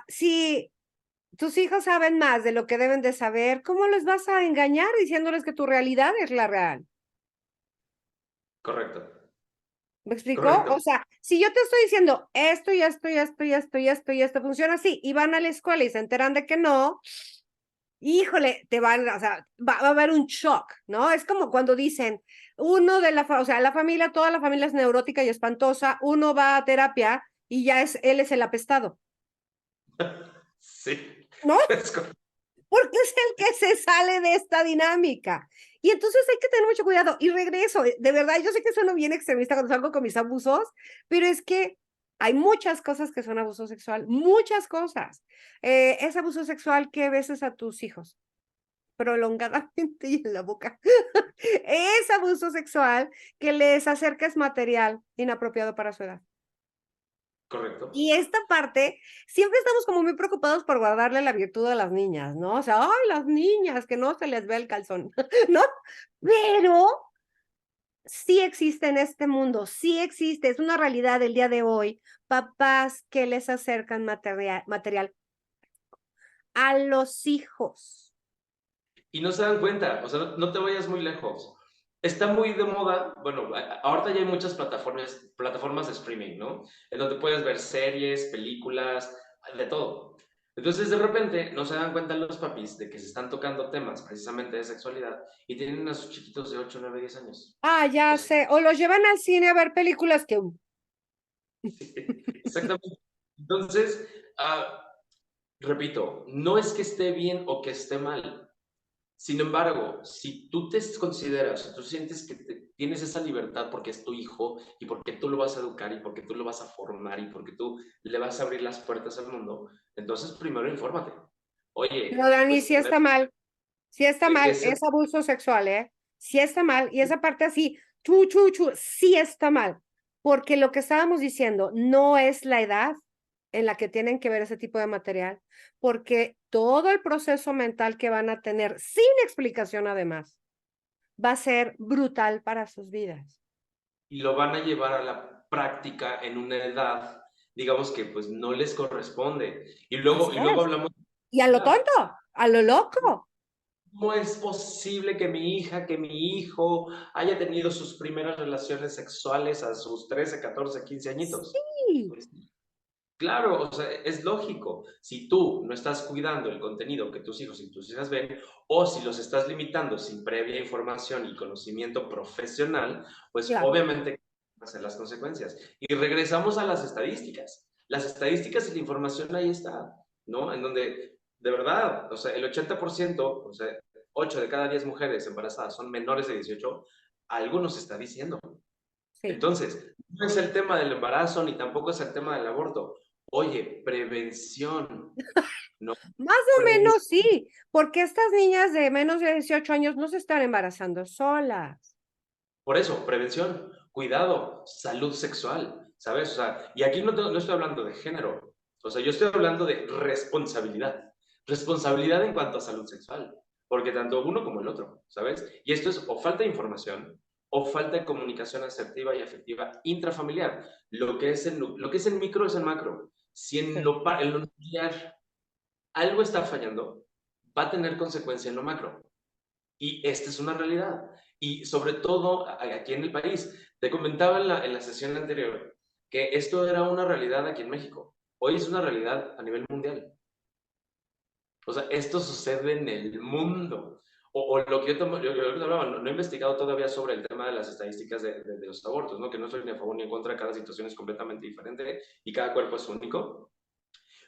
Si tus hijos saben más de lo que deben de saber, ¿cómo les vas a engañar diciéndoles que tu realidad es la real? Correcto, ¿Me explicó? correcto. O sea, si yo te estoy diciendo esto y esto y esto y esto y esto y esto funciona así, y van a la escuela y se enteran de que no, híjole, o sea, va a haber un shock, ¿no? Es como cuando dicen, o sea, la familia, toda la familia es neurótica y espantosa, uno va a terapia y él es el apestado, Sí, ¿no? es correcto. Porque es el que se sale de esta dinámica. Y entonces hay que tener mucho cuidado. Y regreso, de verdad, yo sé que sueno bien extremista cuando salgo con mis abusos, pero es que hay muchas cosas que son abuso sexual, muchas cosas. Es abuso sexual que beses a tus hijos. prolongadamente y en la boca. Es abuso sexual que les acerca es material inapropiado para su edad. Correcto. Y esta parte, siempre estamos como muy preocupados por guardarle la virtud a las niñas, ¿no? O sea, ay, las niñas, que no se les ve el calzón, ¿no? Pero sí existe en este mundo, sí existe, es una realidad del día de hoy, papás que les acercan material a los hijos. Y no se dan cuenta, o sea, no te vayas muy lejos. Está muy de moda, bueno, ahorita ya hay muchas plataformas de streaming, ¿no? En donde puedes ver series, películas, de todo. Entonces, de repente, no se dan cuenta los papis de que se están tocando temas precisamente de sexualidad y tienen a sus chiquitos de 8, 9, 10 años. Ah, ya O sea, sé, o los llevan al cine a ver películas que... exactamente. Entonces, repito, no es que esté bien o que esté mal. Sin embargo, si tú te consideras, si tú sientes que tienes esa libertad porque es tu hijo y porque tú lo vas a educar y porque tú lo vas a formar y porque tú le vas a abrir las puertas al mundo, entonces primero infórmate. Pero Oye, Dani, pues, sí está ¿de qué mal, se... es abuso sexual, ¿eh? Sí está mal, y esa parte así, sí está mal, porque lo que estábamos diciendo no es la edad en la que tienen que ver ese tipo de material, porque todo el proceso mental que van a tener, sin explicación además, va a ser brutal para sus vidas. Y lo van a llevar a la práctica en una edad, digamos que pues no les corresponde. Así Y luego es. hablamos Y a lo de... tonto, a lo loco. ¿Cómo es posible que mi hija, que mi hijo haya tenido sus primeras relaciones sexuales a sus 13, 14, 15 añitos? Sí, Pues claro, o sea, es lógico. Si tú no estás cuidando el contenido que tus hijos y tus hijas ven, o si los estás limitando sin previa información y conocimiento profesional, pues claro. obviamente van a ser las consecuencias. Y regresamos a las estadísticas. Las estadísticas y la información ahí está, ¿no? En donde, de verdad, o sea, el 80%, o sea, 8 de cada 10 mujeres embarazadas son menores de 18, algo nos está diciendo. Sí. Entonces, no es el tema del embarazo ni tampoco es el tema del aborto. Oye, prevención, no Más o prevención. menos sí, porque estas niñas de menos de 18 años no se están embarazando solas. Por eso, prevención, cuidado, salud sexual, ¿sabes? O sea, y aquí no estoy hablando de género, o sea, yo estoy hablando de responsabilidad. Responsabilidad en cuanto a salud sexual, porque tanto uno como el otro, ¿sabes? Y esto es o falta de información o falta de comunicación asertiva y afectiva intrafamiliar. Lo que es el micro es el macro. Si Sí. en lo nuclear algo está fallando, va a tener consecuencia en lo macro. Y esta es una realidad. Y sobre todo aquí en el país. Te comentaba en la sesión anterior que esto era una realidad aquí en México. Hoy es una realidad a nivel mundial. O sea, esto sucede en el mundo. O lo que yo hablaba, no he investigado todavía sobre el tema de las estadísticas de los abortos, ¿no? Que no soy ni a favor ni en contra, cada situación es completamente diferente y cada cuerpo es único.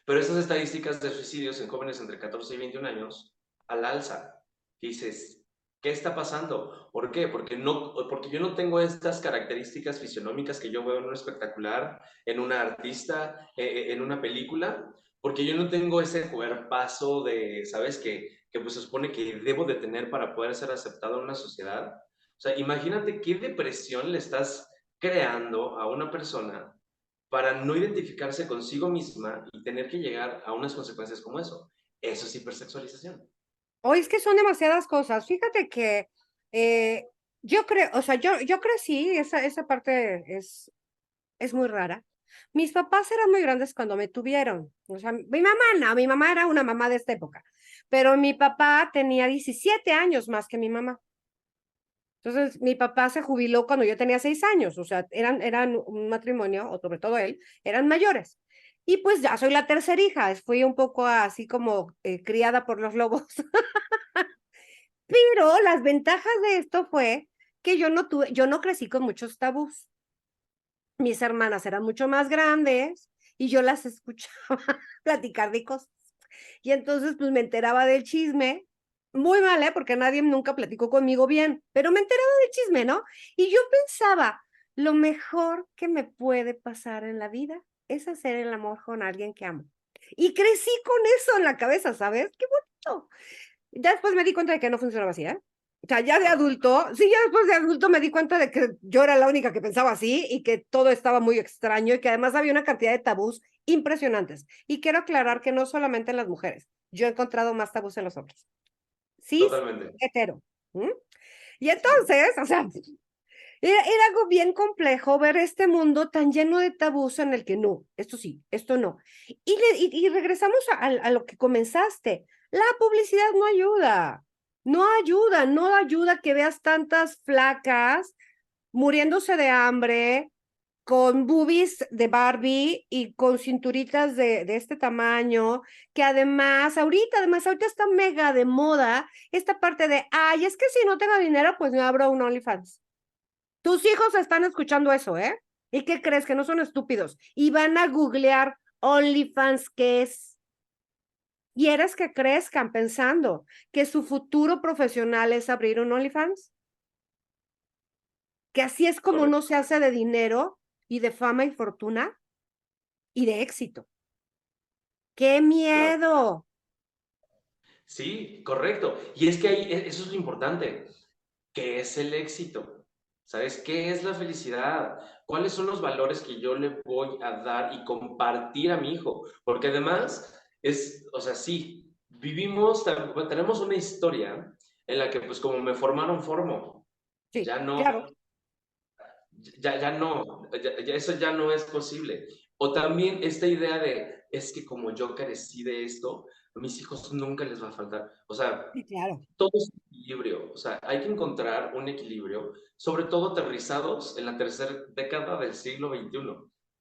Pero esas estadísticas de suicidios en jóvenes entre 14 y 21 años, al alza, dices, ¿qué está pasando? ¿Por qué? Porque yo no tengo estas características fisionómicas que yo veo en un espectacular, en una artista, en una película, porque yo no tengo ese cuerpazo de, ¿sabes? Que pues se supone que debo de tener para poder ser aceptado en una sociedad. O sea, imagínate qué depresión le estás creando a una persona para no identificarse consigo misma y tener que llegar a unas consecuencias como eso. Eso es hipersexualización. Hoy es que son demasiadas cosas. Fíjate que yo creo, o sea, yo crecí, esa parte es muy rara. Mis papás eran muy grandes cuando me tuvieron. O sea, mi mamá no, mi mamá era una mamá de esta época, pero mi papá tenía 17 años más que mi mamá. Entonces, mi papá se jubiló cuando yo tenía 6 años, o sea, eran un matrimonio, o sobre todo él, eran mayores. Y pues ya soy la tercera hija, fui un poco así como criada por los lobos. Pero las ventajas de esto fue que yo no crecí con muchos tabús. Mis hermanas eran mucho más grandes y yo las escuchaba platicar de cosas. Y entonces pues me enteraba del chisme, muy mal, ¿eh? Porque nadie nunca platicó conmigo bien, pero me enteraba del chisme, ¿no? Y yo pensaba, lo mejor que me puede pasar en la vida es hacer el amor con alguien que amo. Y crecí con eso en la cabeza, ¿sabes? Qué bonito. Ya después me di cuenta de que no funcionaba así, ¿eh? O sea, ya de adulto, sí, ya después de adulto me di cuenta de que yo era la única que pensaba así y que todo estaba muy extraño y que además había una cantidad de tabús impresionantes. Y quiero aclarar que no solamente en las mujeres, yo he encontrado más tabús en los hombres. Cis, Totalmente. hetero. ¿Mm? Y Sí, entonces, o sea, era algo bien complejo ver este mundo tan lleno de tabús en el que no, esto sí, esto no. Y regresamos a lo que comenzaste. La publicidad no ayuda, no ayuda que veas tantas flacas muriéndose de hambre, con boobies de Barbie y con cinturitas de este tamaño, que además ahorita está mega de moda esta parte de, ay, es que si no tengo dinero, pues me abro un OnlyFans. Tus hijos están escuchando eso, ¿eh? ¿Y qué crees? Que no son estúpidos. Y van a googlear OnlyFans, ¿qué es? ¿Quieres que crezcan pensando que su futuro profesional es abrir un OnlyFans? Que así es como no correcto. se hace de dinero y de fama y fortuna y de éxito. ¡Qué Claro. miedo! Sí, correcto. Y es que ahí, eso es lo importante. ¿Qué es el éxito? ¿Sabes qué es la felicidad? ¿Cuáles son los valores que yo le voy a dar y compartir a mi hijo? Porque además es, o sea, sí, tenemos una historia en la que pues como me formaron, formo. Sí, Ya no, claro. ya no, eso ya no es posible. O también esta idea de, es que como yo carecí de esto, a mis hijos nunca les va a faltar. O sea, Sí, claro. todo es equilibrio, o sea, hay que encontrar un equilibrio, sobre todo aterrizados en la tercera década del siglo XXI,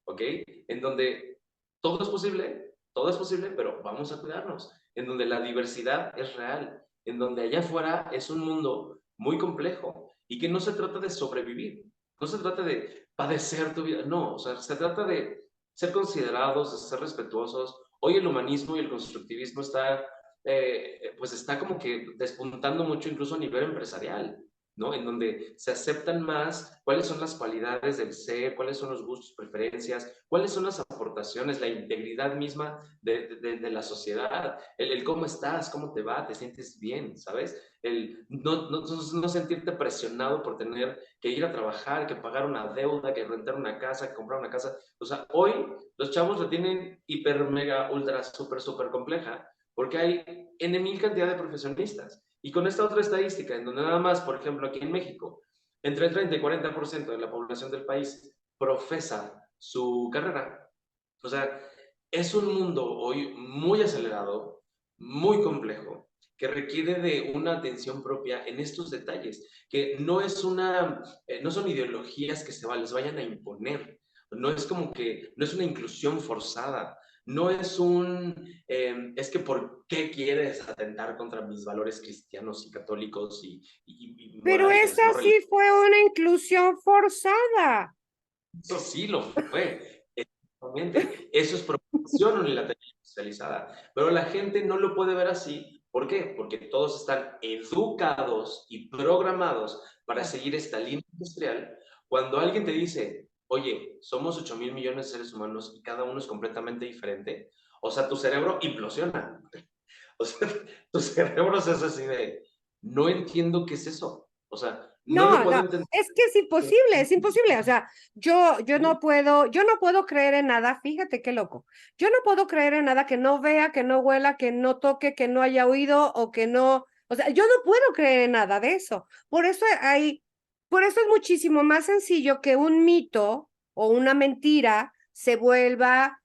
¿ok? En donde todo es posible, pero vamos a cuidarnos, en donde la diversidad es real, en donde allá afuera es un mundo muy complejo y que no se trata de sobrevivir, no se trata de padecer tu vida, no, o sea, se trata de ser considerados, de ser respetuosos. Hoy el humanismo y el constructivismo pues está como que despuntando mucho incluso a nivel empresarial, ¿no? En donde se aceptan más cuáles son las cualidades del ser, cuáles son los gustos, preferencias, cuáles son las aportaciones, la integridad misma de la sociedad, el cómo estás, cómo te va, te sientes bien, ¿sabes? El no sentirte presionado por tener que ir a trabajar, que pagar una deuda, que rentar una casa, que comprar una casa. O sea, hoy los chavos la tienen hiper, mega, ultra, súper, súper compleja porque hay N mil cantidad de profesionistas. Y con esta otra estadística, en donde nada más, por ejemplo, aquí en México, entre el 30 y 40% de la población del país profesa su carrera. O sea, es un mundo hoy muy acelerado, muy complejo, que requiere de una atención propia en estos detalles, que no son ideologías que les vayan a imponer, no es como que, no es una inclusión forzada, no es es que ¿por qué quieres atentar contra mis valores cristianos y católicos y Pero morales, esa no sí religiosos? fue una inclusión forzada. Eso sí lo fue. Exactamente. Eso es promoción unilateral especializada. Pero la gente no lo puede ver así. ¿Por qué? Porque todos están educados y programados para Claro. seguir esta línea industrial. Cuando alguien te dice, oye, somos 8.000 millones de seres humanos y cada uno es completamente diferente, o sea, tu cerebro implosiona. O sea, tu cerebro es así de, no entiendo qué es eso. O sea, no lo No, puedo no, entender. es que es imposible, o sea, yo no puedo creer en nada, fíjate qué loco, yo no puedo creer en nada que no vea, que no huela, que no toque, que no haya oído o que no, o sea, yo no puedo creer en nada de eso, por eso es muchísimo más sencillo que un mito o una mentira se vuelva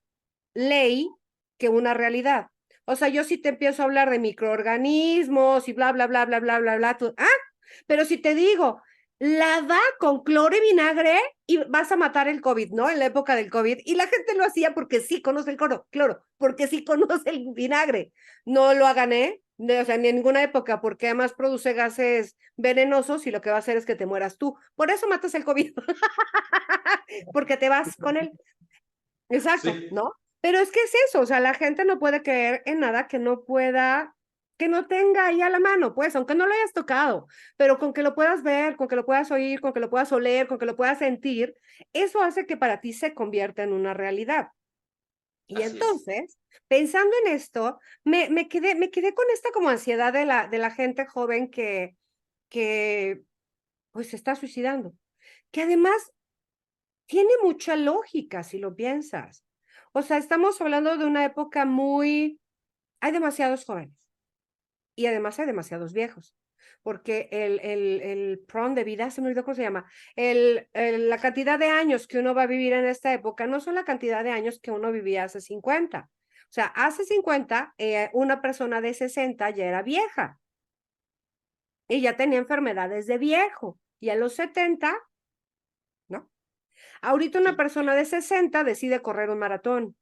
ley que una realidad. O sea, yo si te empiezo a hablar de microorganismos y bla, bla, bla, bla, bla, bla, bla, pero si te digo, lava con cloro y vinagre y vas a matar el COVID, ¿no? En la época del COVID. Y la gente lo hacía porque sí conoce el cloro, porque sí conoce el vinagre. No lo hagan, ¿eh? O sea, ni en ninguna época, porque además produce gases venenosos y lo que va a hacer es que te mueras tú. Por eso matas el COVID, porque te vas con él. Exacto, Sí, ¿no? Pero es que es eso, o sea, la gente no puede creer en nada que no pueda, que no tenga ahí a la mano, pues, aunque no lo hayas tocado, pero con que lo puedas ver, con que lo puedas oír, con que lo puedas oler, con que lo puedas sentir, eso hace que para ti se convierta en una realidad. Y Así es. entonces, pensando en esto, me quedé con esta como ansiedad de la gente joven que pues se está suicidando, que además tiene mucha lógica si lo piensas. O sea, estamos hablando de una época muy, hay demasiados jóvenes y además hay demasiados viejos, porque el prom de vida, se me olvidó cómo se llama, la cantidad de años que uno va a vivir en esta época no son la cantidad de años que uno vivía hace 50. O sea, hace 50, una persona de 60 ya era vieja y ya tenía enfermedades de viejo. Y a los 70, ¿no? Ahorita una Sí. persona de 60 decide correr un maratón.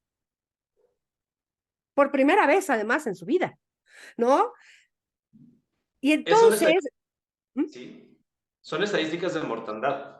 Por primera vez, además, en su vida, ¿no? Y Es una entonces, ¿mm? sí, son estadísticas de mortandad.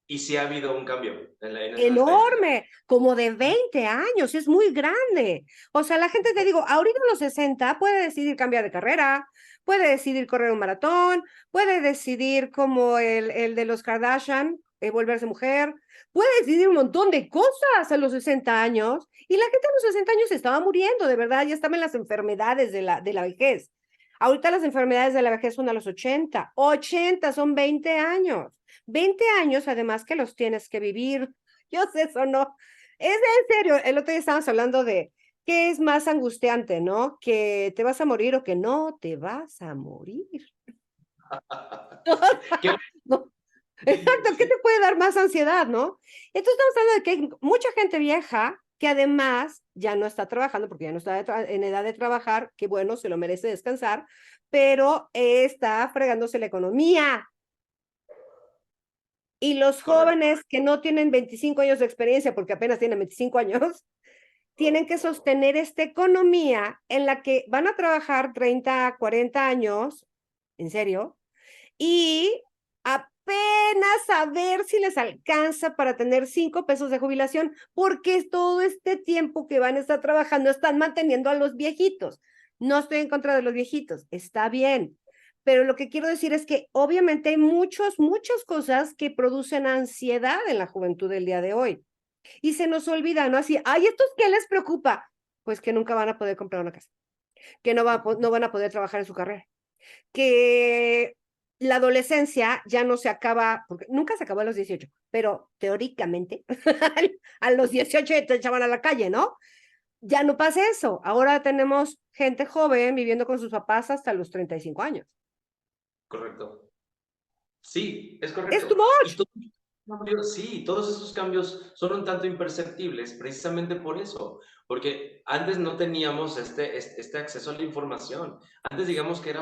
Y sí ha habido un cambio en esas estadísticas. Enorme, como de 20 años, es muy grande. O sea, la gente, te digo, ahorita a los 60 puede decidir cambiar de carrera, puede decidir correr un maratón, puede decidir como el de los Kardashian, volverse mujer, puede decidir un montón de cosas a los 60 años. Y la gente a los 60 años se estaba muriendo, de verdad, ya estaban las enfermedades de la vejez. Ahorita las enfermedades de la vejez son a los 80, 80 son 20 años. 20 años, además que los tienes que vivir. Yo sé eso, no. Es en serio, el otro día estábamos hablando de qué es más angustiante, ¿no? Que te vas a morir o que no te vas a morir. Qué No, sí, exacto, ¿qué sí, te puede dar más ansiedad, no? Entonces estamos hablando de que hay mucha gente vieja que además ya no está trabajando porque ya no está en edad de trabajar, que bueno, se lo merece descansar, pero está fregándose la economía. Y los correcto. jóvenes que no tienen 25 años de experiencia, porque apenas tienen 25 años, tienen que sostener esta economía en la que van a trabajar 30, 40 años, en serio, y apenas a ver si les alcanza para tener 5 pesos de jubilación, porque todo este tiempo que van a estar trabajando están manteniendo a los viejitos. No estoy en contra de los viejitos, está bien, pero lo que quiero decir es que obviamente hay muchas cosas que producen ansiedad en la juventud del día de hoy. Y se nos olvida, ¿no? Así, ay, ¿estos qué les preocupa? Pues que nunca van a poder comprar una casa, que no van a poder trabajar en su carrera, que la adolescencia ya no se acaba, porque nunca se acabó a los 18, pero teóricamente a los 18 te echaban a la calle, ¿no? Ya no pasa eso. Ahora tenemos gente joven viviendo con sus papás hasta los 35 años. Correcto. Sí, es Es too correcto. Y much. todos cambios, sí, todos esos cambios son un tanto imperceptibles precisamente por eso, porque antes no teníamos este acceso a la información. Antes digamos que era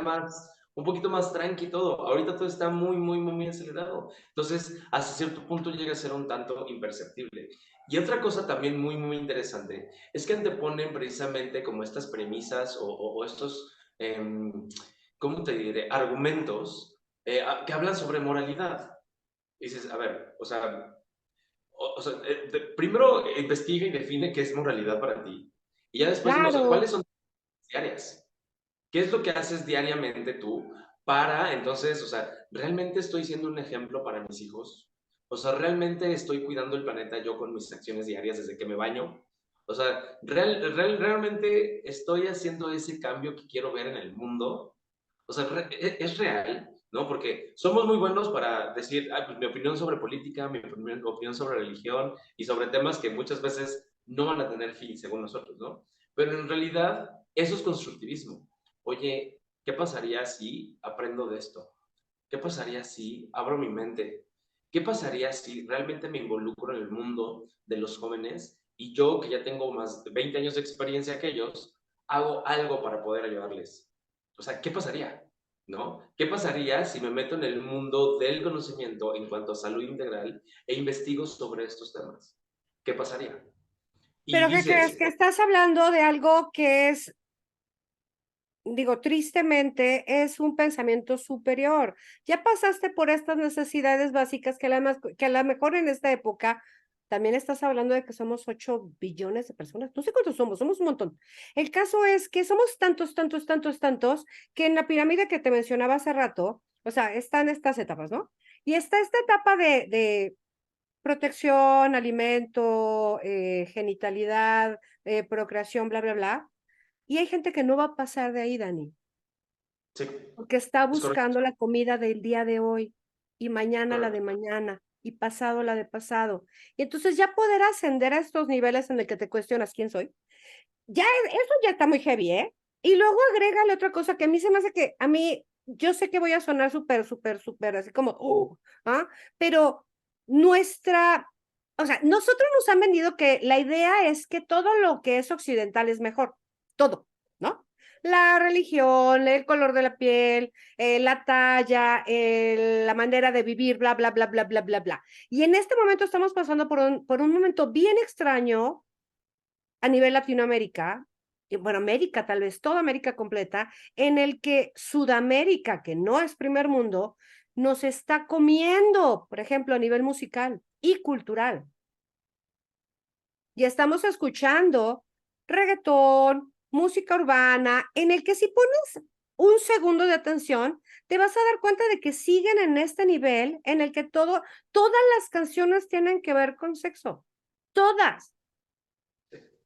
un poquito más tranqui todo. Ahorita todo está muy acelerado. Entonces, hasta cierto punto llega a ser un tanto imperceptible. Y otra cosa también muy interesante es que anteponen precisamente como estas premisas o estos, ¿cómo te diré? Argumentos que hablan sobre moralidad. Y dices, a ver, primero investiga y define qué es moralidad para ti. Y ya después dime, o sea, Claro. ¿cuáles son tus diarias? ¿Qué es lo que haces diariamente tú para, entonces, o sea, realmente estoy siendo un ejemplo para mis hijos? O sea, realmente estoy cuidando el planeta yo con mis acciones diarias desde que me baño. O sea, realmente estoy haciendo ese cambio que quiero ver en el mundo. O sea, es real, ¿no? Porque somos muy buenos para decir, ah, pues, mi opinión sobre política, mi opinión sobre religión y sobre temas que muchas veces no van a tener fin según nosotros, ¿no? Pero en realidad eso es constructivismo. Oye, ¿qué pasaría si aprendo de esto? ¿Qué pasaría si abro mi mente? ¿Qué pasaría si realmente me involucro en el mundo de los jóvenes y yo, que ya tengo más de 20 años de experiencia que ellos, hago algo para poder ayudarles? O sea, ¿qué pasaría? ¿No? ¿Qué pasaría si me meto en el mundo del conocimiento en cuanto a salud integral e investigo sobre estos temas? ¿Qué pasaría? Y Pero ¿qué crees? dices, Que estás hablando de algo que es, digo, tristemente, es un pensamiento superior. Ya pasaste por estas necesidades básicas que a lo mejor en esta época también estás hablando de que somos 8 billones de personas. No sé cuántos somos un montón. El caso es que somos tantos, que en la pirámide que te mencionaba hace rato, o sea, están estas etapas, ¿no? Y está esta etapa de protección, alimento, genitalidad, procreación, bla, bla, bla. Y hay gente que no va a pasar de ahí, Dani, Sí, porque está es correcto, buscando la comida del día de hoy y mañana la de correcto. mañana y pasado la de pasado. Y entonces ya poder ascender a estos niveles en el que te cuestionas quién soy, ya eso ya está muy heavy, ¿eh? Y luego agrégale otra cosa que a mí se me hace que, a mí, yo sé que voy a sonar súper, súper, súper, así como, ¿ah? Pero nuestra, o sea, nosotros nos han vendido que la idea es que todo lo que es occidental es mejor, todo, ¿no? La religión, el color de la piel, la talla, la manera de vivir, bla, bla, bla, bla, bla, bla, bla. Y en este momento estamos pasando por un momento bien extraño a nivel Latinoamérica, y bueno, América tal vez, toda América completa, en el que Sudamérica, que no es primer mundo, nos está comiendo, por ejemplo, a nivel musical y cultural. Y estamos escuchando reggaetón, música urbana, en el que si pones un segundo de atención, te vas a dar cuenta de que siguen en este nivel en el que todas las canciones tienen que ver con sexo. Todas.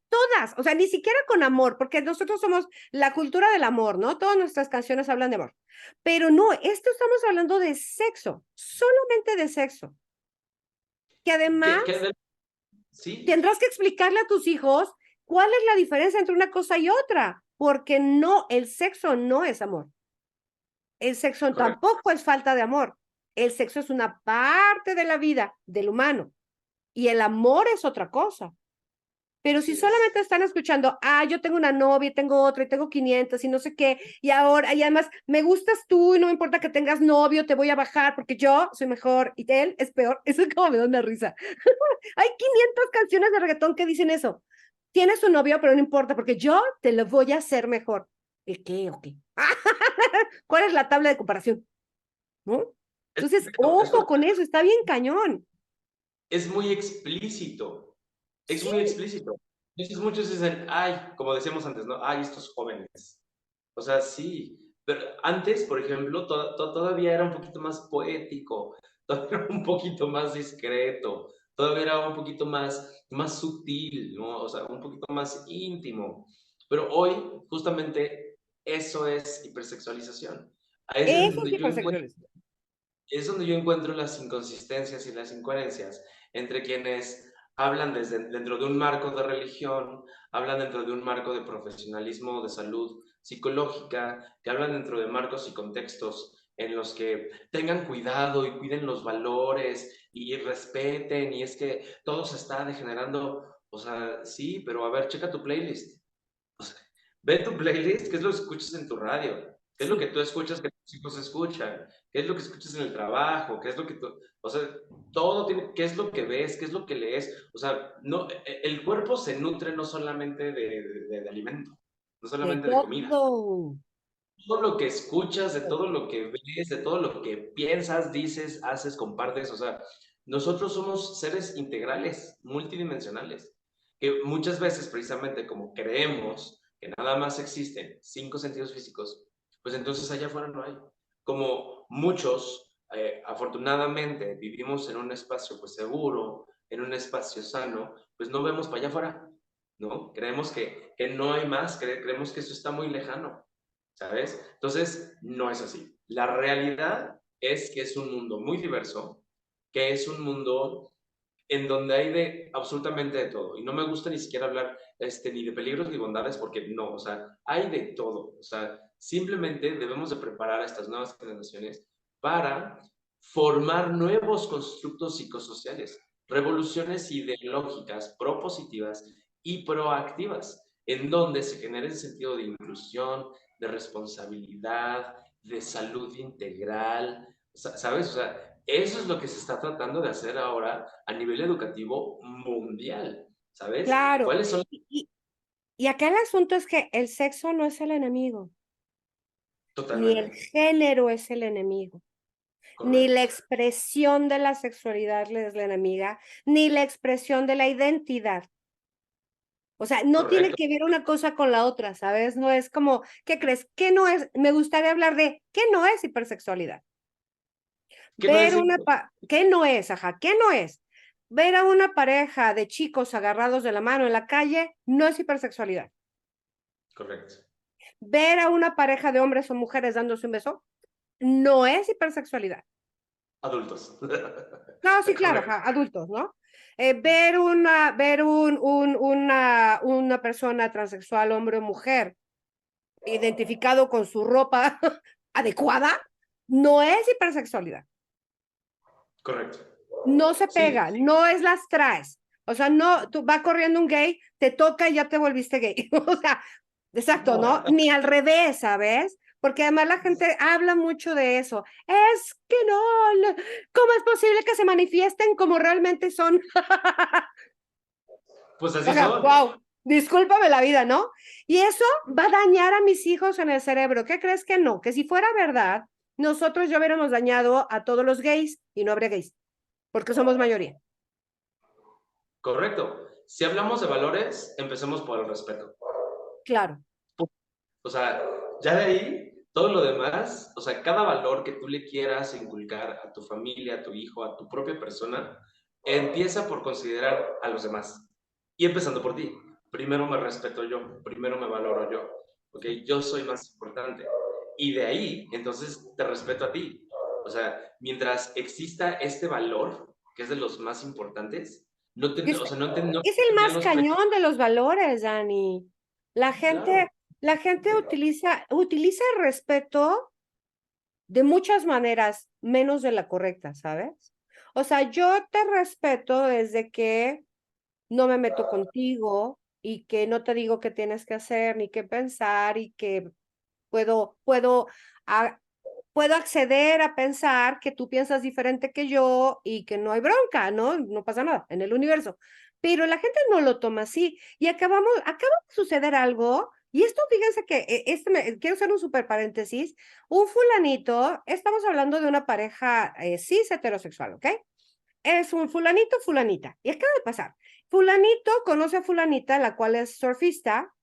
Todas, o sea, ni siquiera con amor, porque nosotros somos la cultura del amor, ¿no? Todas nuestras canciones hablan de amor. Pero no, esto estamos hablando de sexo, solamente de sexo. Que además Sí, tendrás que explicarle a tus hijos cuál es la diferencia entre una cosa y otra, porque no, el sexo no es amor. El sexo correcto. tampoco es falta de amor. El sexo es una parte de la vida del humano y el amor es otra cosa. Pero si Así es. solamente están escuchando, yo tengo una novia, y tengo otra, y tengo 500 y no sé qué, y ahora, y además, me gustas tú y no me importa que tengas novio, te voy a bajar porque yo soy mejor y él es peor, eso es como me da una risa. Hay 500 canciones de reggaetón que dicen eso. Tienes un novio, pero no importa porque yo te lo voy a hacer mejor. ¿El qué o qué? ¿Cuál es la tabla de comparación? ¿No? Es Entonces, correcto, es ojo correcto. con eso, está bien cañón. Es muy explícito. Es Sí, muy explícito. Entonces muchos dicen, ay, como decíamos antes, ¿no? Ay, estos jóvenes. O sea, sí. Pero antes, por ejemplo, todavía era un poquito más poético, todavía era un poquito más discreto, todavía era un poquito más sutil, ¿no? O sea, un poquito más íntimo. Pero hoy, justamente, eso es hipersexualización. Es eso es donde yo encuentro hipersexualismo. es donde yo encuentro las inconsistencias y las incoherencias entre quienes hablan dentro de un marco de religión, hablan dentro de un marco de profesionalismo, de salud psicológica, que hablan dentro de marcos y contextos en los que tengan cuidado y cuiden los valores y respeten, y es que todo se está degenerando. O sea, sí, pero a ver, checa tu playlist. O sea, ve tu playlist, qué es lo que escuchas en tu radio, qué es lo que Sí, tú escuchas que tus hijos escuchan, qué es lo que escuchas en el trabajo, qué es lo que tú, o sea, todo tiene, qué es lo que ves, qué es lo que lees, o sea, no, el cuerpo se nutre no solamente de alimento, no de solamente de comida, todo. todo lo que escuchas, de todo lo que ves, de todo lo que piensas, dices, haces, compartes, o sea, nosotros somos seres integrales, multidimensionales, que muchas veces precisamente como creemos que nada más existen cinco sentidos físicos, pues entonces allá afuera no hay. Como muchos, afortunadamente, vivimos en un espacio pues seguro, en un espacio sano, pues no vemos para allá afuera, ¿no? Creemos que no hay más, creemos que eso está muy lejano. ¿Sabes? Entonces, no es así. La realidad es que es un mundo muy diverso, que es un mundo en donde hay de absolutamente de todo. Y no me gusta ni siquiera hablar ni de peligros ni bondades porque no, o sea, hay de todo. O sea, simplemente debemos de preparar a estas nuevas generaciones para formar nuevos constructos psicosociales, revoluciones ideológicas propositivas y proactivas, en donde se genere el sentido de inclusión, de responsabilidad, de salud integral, ¿sabes? O sea, eso es lo que se está tratando de hacer ahora a nivel educativo mundial, ¿sabes? Claro. ¿Cuáles son? Y acá el asunto es que el sexo no es el enemigo, ni el Totalmente, género es el enemigo, ni la correcto, expresión de la sexualidad es la enemiga, ni la expresión de la identidad. O sea, no tiene correcto. que ver una cosa con la otra, ¿sabes? No es como, ¿qué crees? ¿Qué no es? Me gustaría hablar de qué no es hipersexualidad. ¿Qué no Ver decir? ¿qué no es? Ajá, ¿qué no es? ver a una pareja de chicos agarrados de la mano en la calle no es hipersexualidad. Correcto. Ver a una pareja de hombres o mujeres dándose un beso no es hipersexualidad. Adultos. No, sí, claro, Correcto. adultos, ¿no? Ver una persona transexual, hombre o mujer, identificado con su ropa adecuada, no es hipersexualidad. Correcto. No se Sí, pega, no es las traes. O sea, no, tú va corriendo un gay, te toca y ya te volviste gay. O sea, exacto, ¿no? no. Ni al revés, ¿sabes? Porque además la gente habla mucho de eso. Es que no, ¿cómo es posible que se manifiesten como realmente son? Pues O así sea, son. wow, discúlpame la vida, ¿no? Y eso va a dañar a mis hijos en el cerebro. ¿Qué crees que no? Que si fuera verdad, nosotros ya hubiéramos dañado a todos los gays y no habría gays, porque somos mayoría. Correcto. Si hablamos de valores, empecemos por el respeto. Claro. O sea, ya de ahí, todo lo demás, o sea, cada valor que tú le quieras inculcar a tu familia, a tu hijo, a tu propia persona, empieza por considerar a los demás. Y empezando por ti. Primero me respeto yo, primero me valoro yo, ¿ok? Yo soy más importante. Y de ahí, entonces, te respeto a ti. O sea, mientras exista este valor, que es de los más importantes, no te, Es, o sea, no es el más menospreciar, cañón de los valores, Dani. La gente, claro. la gente utiliza el respeto de muchas maneras, menos de la correcta, ¿sabes? O sea, yo te respeto desde que no me meto contigo y que no te digo qué tienes que hacer ni qué pensar y que puedo, a- puedo acceder a pensar que tú piensas diferente que yo y que no hay bronca, ¿no? No pasa nada en el universo. Pero la gente no lo toma así y acaba de suceder algo. Y esto, fíjense que quiero hacer un super paréntesis. Un fulanito, estamos hablando de una pareja cis heterosexual, ¿ok? Es un fulanito, fulanita. Y acaba de pasar. Fulanito conoce a fulanita, la cual es surfista,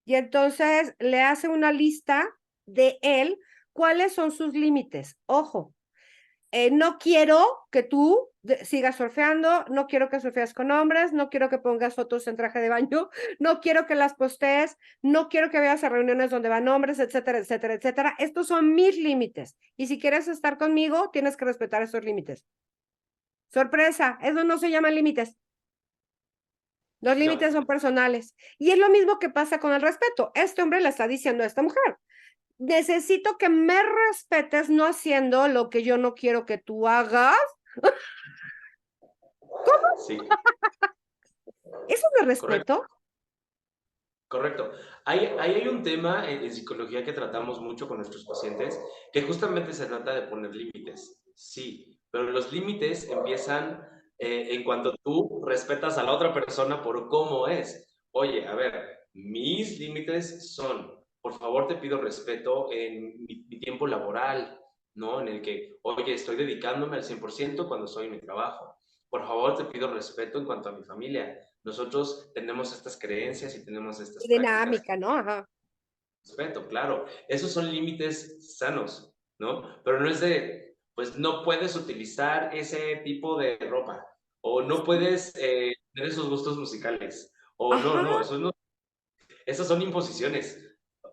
y entonces le hace una lista de él, cuáles son sus límites. Ojo, no quiero que tú sigas surfeando, no quiero que surfeas con hombres, no quiero que pongas fotos en traje de baño, no quiero que las postees, no quiero que vayas a reuniones donde van hombres, etcétera, etcétera, etcétera. Estos son mis límites. Y si quieres estar conmigo, tienes que respetar esos límites. Sorpresa, eso no se llaman límites. Los límites No, son personales. Y es lo mismo que pasa con el respeto. Este hombre le está diciendo a esta mujer, necesito que me respetes no haciendo lo que yo no quiero que tú hagas. sí. ¿Eso no es Correcto, respeto? correcto. Ahí hay un tema en psicología que tratamos mucho con nuestros pacientes, que justamente se trata de poner límites. Sí, pero los límites empiezan en cuanto tú respetas a la otra persona por cómo es. Oye, a ver, mis límites son, por favor, te pido respeto en mi tiempo laboral, ¿no? En el que, oye, estoy dedicándome al 100% cuando estoy en mi trabajo. Por favor, te pido respeto en cuanto a mi familia. Nosotros tenemos estas creencias y tenemos estas prácticas. Dinámica, ¿no? Ajá. Respeto, claro. Esos son límites sanos, ¿no? Pero no es de, pues no puedes utilizar ese tipo de ropa o no puedes tener esos gustos musicales o no, Ajá. no, eso no, esas son imposiciones.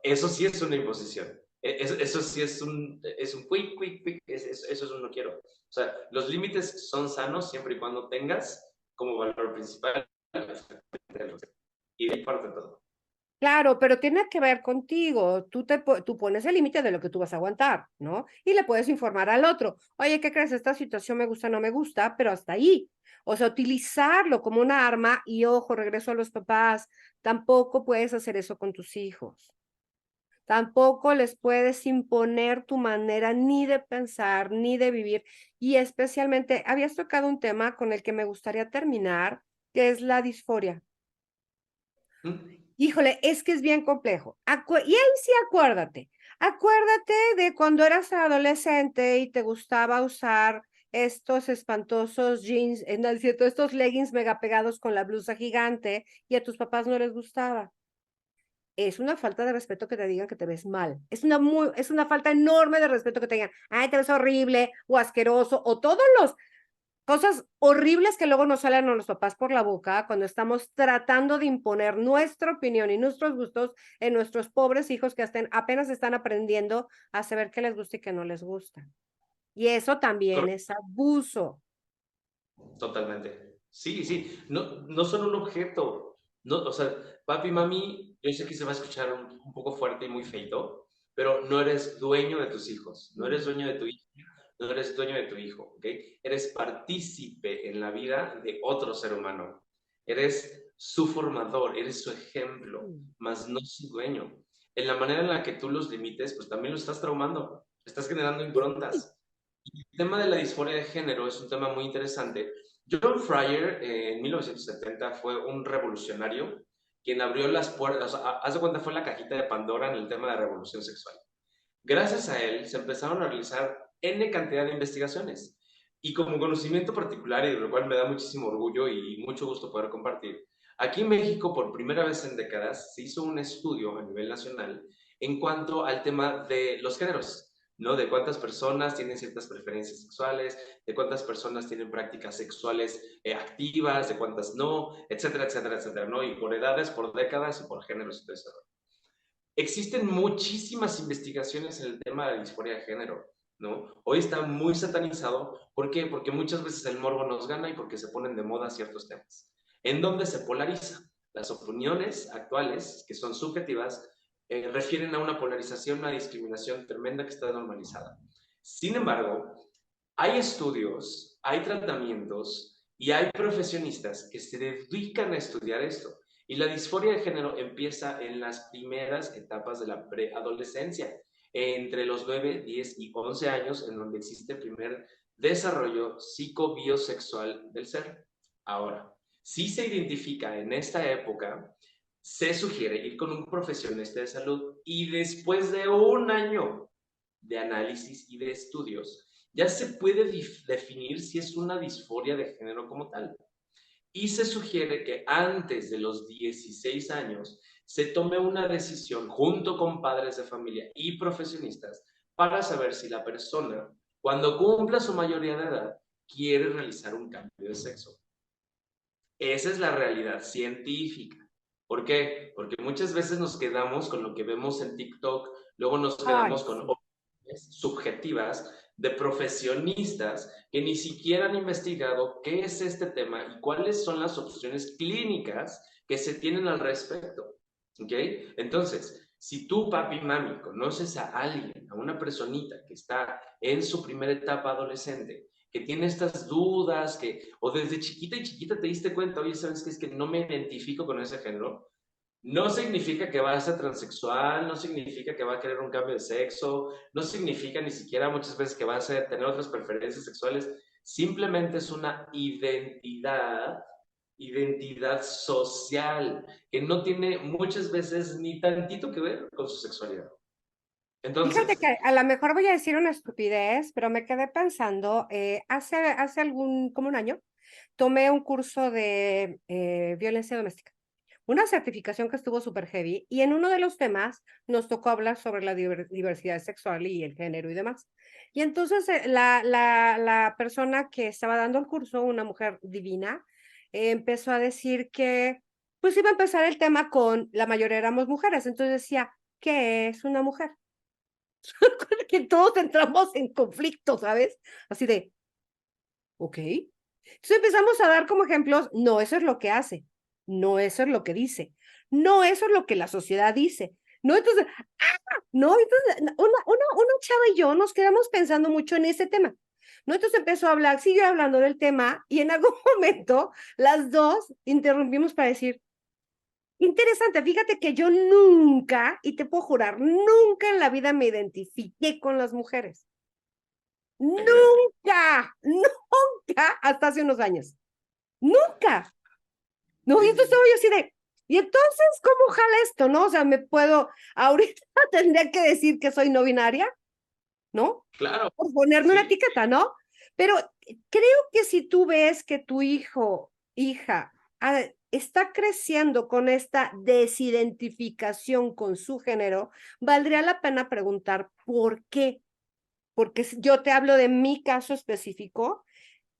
Eso sí es una imposición. Eso sí es un quick, quick, quick. Eso es un no quiero. O sea, los límites son sanos siempre y cuando tengas como valor principal y de ahí parte todo. Claro, pero tiene que ver contigo. Tú pones el límite de lo que tú vas a aguantar, ¿no? Y le puedes informar al otro. Oye, ¿qué crees? Esta situación me gusta, no me gusta, pero hasta ahí. O sea, utilizarlo como una arma y ojo, regreso a los papás. Tampoco puedes hacer eso con tus hijos. Tampoco les puedes imponer tu manera ni de pensar, ni de vivir. Y especialmente, habías tocado un tema con el que me gustaría terminar, que es la disforia. ¿Mm? Híjole, es que es bien complejo. Y ahí sí acuérdate de cuando eras adolescente y te gustaba usar estos espantosos jeans, no es cierto, estos leggings mega pegados con la blusa gigante y a tus papás no les gustaba. Es una falta de respeto que te digan que te ves mal. Es una falta enorme de respeto que te digan, ay, te ves horrible o asqueroso o todos los Cosas horribles que luego nos salen a los papás por la boca cuando estamos tratando de imponer nuestra opinión y nuestros gustos en nuestros pobres hijos que apenas están aprendiendo a saber qué les gusta y qué no les gusta. Y eso también es abuso. Totalmente. Sí, sí, no, no son un objeto. No, o sea, papi, mami, yo sé que se va a escuchar un poco fuerte y muy feito, pero no eres dueño de tus hijos, no eres dueño de tu hija, no eres dueño de tu hijo, ¿ok? Eres partícipe en la vida de otro ser humano. Eres su formador, eres su ejemplo, más no su dueño. En la manera en la que tú los limites, pues también lo estás traumando, estás generando improntas. El tema de la disforia de género es un tema muy interesante. John Fryer en 1970 fue un revolucionario quien abrió las puertas, o sea, haz de cuenta, fue la cajita de Pandora en el tema de la revolución sexual. Gracias a él se empezaron a realizar N cantidad de investigaciones. Y como conocimiento particular, y de lo cual me da muchísimo orgullo y mucho gusto poder compartir, aquí en México, por primera vez en décadas, se hizo un estudio a nivel nacional en cuanto al tema de los géneros, ¿no? De cuántas personas tienen ciertas preferencias sexuales, de cuántas personas tienen prácticas sexuales activas, de cuántas no, etcétera, etcétera, etcétera, ¿no? Y por edades, por décadas y por géneros y todo eso. Existen muchísimas investigaciones en el tema de la disforia de género, ¿no? Hoy está muy satanizado. ¿Por qué? Porque muchas veces el morbo nos gana y porque se ponen de moda ciertos temas. ¿En dónde se polariza? Las opiniones actuales, que son subjetivas, refieren a una polarización, una discriminación tremenda que está normalizada. Sin embargo, hay estudios, hay tratamientos y hay profesionistas que se dedican a estudiar esto. Y la disforia de género empieza en las primeras etapas de la preadolescencia, entre los 9, 10 y 11 años, en donde existe el primer desarrollo psicobiosexual del ser. Ahora, si se identifica en esta época, se sugiere ir con un profesionista de salud y después de un año de análisis y de estudios, ya se puede definir si es una disforia de género como tal. Y se sugiere que antes de los 16 años se tome una decisión junto con padres de familia y profesionistas para saber si la persona, cuando cumpla su mayoría de edad, quiere realizar un cambio de sexo. Esa es la realidad científica. ¿Por qué? Porque muchas veces nos quedamos con lo que vemos en TikTok, luego nos Ay, quedamos con sí. opiniones subjetivas de profesionistas que ni siquiera han investigado qué es este tema y cuáles son las opciones clínicas que se tienen al respecto. ¿Ok? Entonces, si tú, papi, mami, conoces a alguien, a una personita que está en su primera etapa adolescente, que tiene estas dudas, o desde chiquita y chiquita te diste cuenta, oye, ¿sabes qué? Es que no me identifico con ese género. No significa que va a ser transexual, no significa que va a querer un cambio de sexo, no significa ni siquiera muchas veces que va a tener otras preferencias sexuales, simplemente es una identidad social, que no tiene muchas veces ni tantito que ver con su sexualidad. Fíjate Entonces, que a lo mejor voy a decir una estupidez, pero me quedé pensando, hace como un año, tomé un curso de violencia doméstica, una certificación que estuvo súper heavy, y en uno de los temas nos tocó hablar sobre la diversidad sexual y el género y demás. Y entonces la persona que estaba dando el curso, una mujer divina, empezó a decir que pues iba a empezar el tema con la mayoría éramos mujeres, entonces decía, ¿qué es una mujer? Que todos entramos en conflicto, ¿sabes? Así de, ok. Entonces empezamos a dar como ejemplos, no, eso es lo que hace, no, eso es lo que dice, no, eso es lo que la sociedad dice, no, entonces, no, entonces, una chava y yo nos quedamos pensando mucho en ese tema, ¿no? Entonces empezó a hablar, siguió hablando del tema y en algún momento las dos interrumpimos para decir, interesante, fíjate que yo nunca, y te puedo jurar, nunca en la vida me identifiqué con las mujeres. te creo. Nunca, nunca, hasta hace unos años. Nunca. No, y Sí, sí, entonces estaba sí. yo así de, ¿y entonces cómo jala esto? ¿No? O sea, me puedo, ahorita tendría que decir que soy no binaria, ¿no? Claro, Por ponerme una sí. etiqueta, ¿no? Pero creo que si tú ves que tu hijo, hija, está creciendo con esta desidentificación con su género, valdría la pena preguntar por qué. Porque yo te hablo de mi caso específico.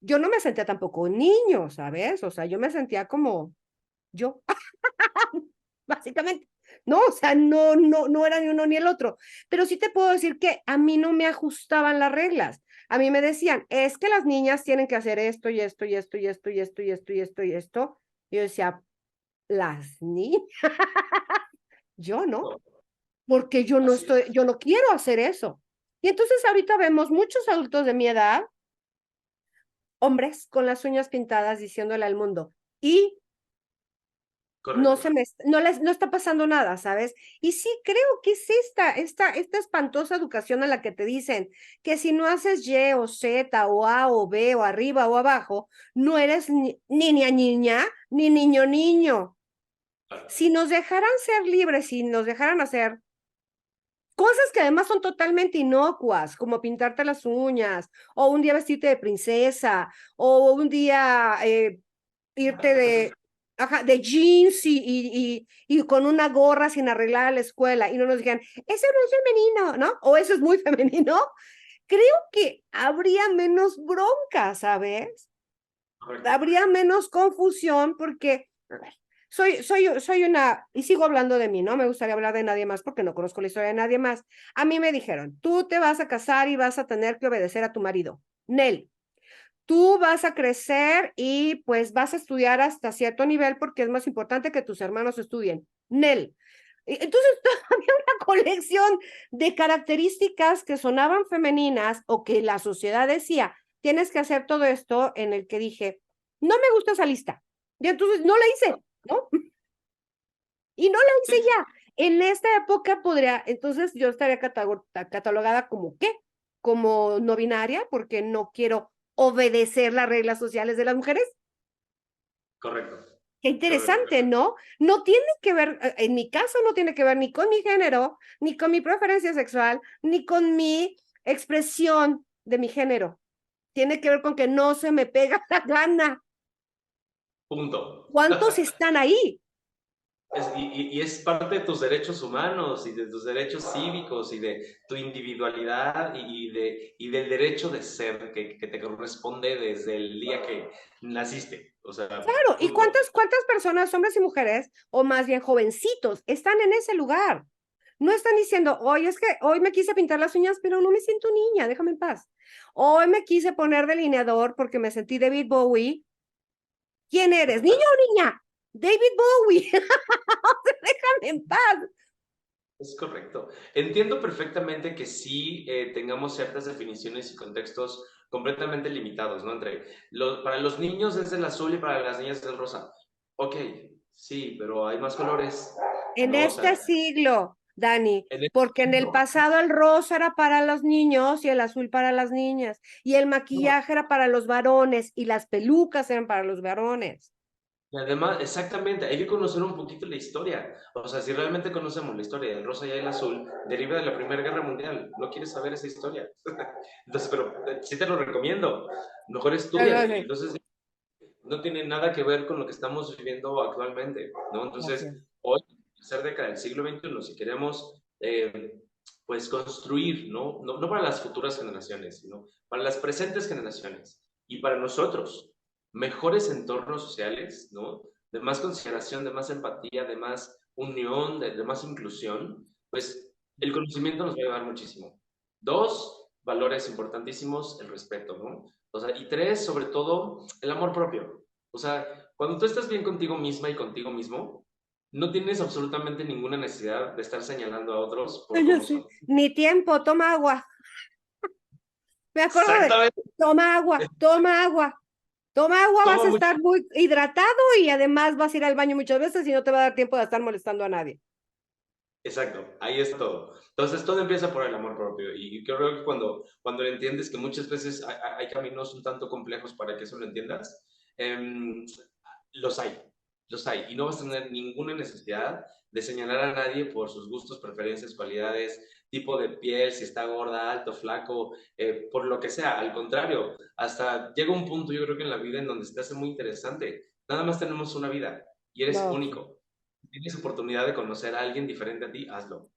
yo no me sentía tampoco niño, ¿sabes? O sea, yo me sentía como yo, básicamente. No, o sea, no era ni uno ni el otro. Pero sí te puedo decir que a mí no me ajustaban las reglas. A mí me decían, es que las niñas tienen que hacer esto y esto y esto y esto y esto y esto y esto y esto. Y yo decía, las niñas, yo no, porque Así es. yo no quiero hacer eso. Y entonces ahorita vemos muchos adultos de mi edad, hombres con las uñas pintadas diciéndole al mundo, y no Correcto. se me, no les, no está pasando nada, ¿sabes? Y sí creo que es esta espantosa educación a la que te dicen que si no haces Y o Z o A o B o arriba o abajo, no eres ni niña niña, ni niño niño. Claro. Si nos dejaran ser libres, si nos dejaran hacer cosas que además son totalmente inocuas, como pintarte las uñas, o un día vestirte de princesa, o un día irte ajá, de jeans y con una gorra sin arreglar a la escuela, y no nos digan, eso no es femenino, ¿no? O eso es muy femenino. Creo que habría menos bronca, ¿sabes? Correcto. Habría menos confusión porque soy una, y sigo hablando de mí, ¿no? Me gustaría hablar de nadie más porque no conozco la historia de nadie más. A mí me dijeron, tú te vas a casar y vas a tener que obedecer a tu marido. Nel, tú vas a crecer y pues vas a estudiar hasta cierto nivel porque es más importante que tus hermanos estudien. Nel. Entonces había una colección de características que sonaban femeninas o que la sociedad decía, tienes que hacer todo esto en el que dije, no me gusta esa lista. Y entonces no la hice, ¿no? Y no la hice Sí, ya. En esta época podría, entonces yo estaría catalogada como qué, como no binaria, porque no quiero obedecer las reglas sociales de las mujeres. correcto. Qué Correcto. interesante, ¿no? No tiene que ver, en mi caso no tiene que ver ni con mi género, ni con mi preferencia sexual, ni con mi expresión de mi género. Tiene que ver con que no se me pega la gana. Punto. ¿Cuántos están ahí? Y es parte de tus derechos humanos y de tus derechos cívicos y de tu individualidad y del derecho de ser que te corresponde desde el día que naciste. O sea, Claro, ¿y punto. cuántas personas, hombres y mujeres, o más bien jovencitos, están en ese lugar? No están diciendo, hoy es que hoy me quise pintar las uñas, pero no me siento niña, déjame en paz. Hoy me quise poner delineador porque me sentí David Bowie. ¿Quién eres? ¿Niño o niña? David Bowie. Déjame en paz. Es correcto. Entiendo perfectamente que sí tengamos ciertas definiciones y contextos completamente limitados, ¿no? Para los niños es el azul y para las niñas es el rosa. Ok, sí, pero hay más colores, En ¿no? O este sea, siglo, Dani, en este porque en el siglo, pasado el rosa era para los niños y el azul para las niñas, y el no. maquillaje era para los varones y las pelucas eran para los varones. Y además, exactamente, hay que conocer un poquito la historia. O sea, si realmente conocemos la historia del rosa y el azul, deriva de la Primera Guerra Mundial. ¿No quieres saber esa historia? Entonces, pero sí te lo recomiendo. Mejor estudiale. Y entonces no tiene nada que ver con lo que estamos viviendo actualmente, ¿no? Así Entonces, es. hoy, tercera década del siglo XXI, si queremos, pues, construir, ¿no? No para las futuras generaciones, sino para las presentes generaciones y para nosotros, mejores entornos sociales, ¿no? De más consideración, de más empatía, de más unión, de más inclusión, pues el conocimiento nos va a ayudar muchísimo. Dos, valores importantísimos, el respeto, ¿no? O sea, y tres, sobre todo, el amor propio. O sea, cuando tú estás bien contigo misma y contigo mismo, no tienes absolutamente ninguna necesidad de estar señalando a otros por Yo cómo sí. son. Ni tiempo, toma agua. Me acuerdo de, Exactamente. toma agua, toma agua, vas Toma a mucho. estar muy hidratado y además vas a ir al baño muchas veces y no te va a dar tiempo de estar molestando a nadie. Exacto, ahí está todo. Entonces, todo empieza por el amor propio. Y creo que cuando lo entiendes, que muchas veces hay caminos un tanto complejos para que eso lo entiendas, em, los hay, los hay. Y no vas a tener ninguna necesidad de señalar a nadie por sus gustos, preferencias, cualidades, tipo de piel, si está gorda, alto, flaco, por lo que sea. Al contrario, hasta llega un punto, yo creo que en la vida en donde se te hace muy interesante. Nada más tenemos una vida y eres No, sí. único. Tienes oportunidad de conocer a alguien diferente a ti, hazlo.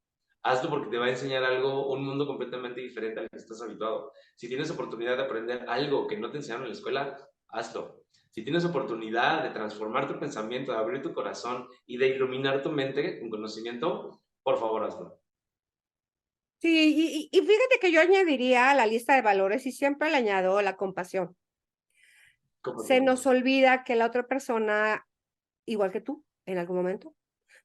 Hazlo porque te va a enseñar algo, un mundo completamente diferente al que estás habituado. Si tienes oportunidad de aprender algo que no te enseñaron en la escuela, hazlo. Si tienes oportunidad de transformar tu pensamiento, de abrir tu corazón y de iluminar tu mente con conocimiento, por favor, hazlo. Sí, y fíjate que yo añadiría a la lista de valores y siempre le añado la compasión. Se Compasión. nos olvida que la otra persona, igual que tú, en algún momento,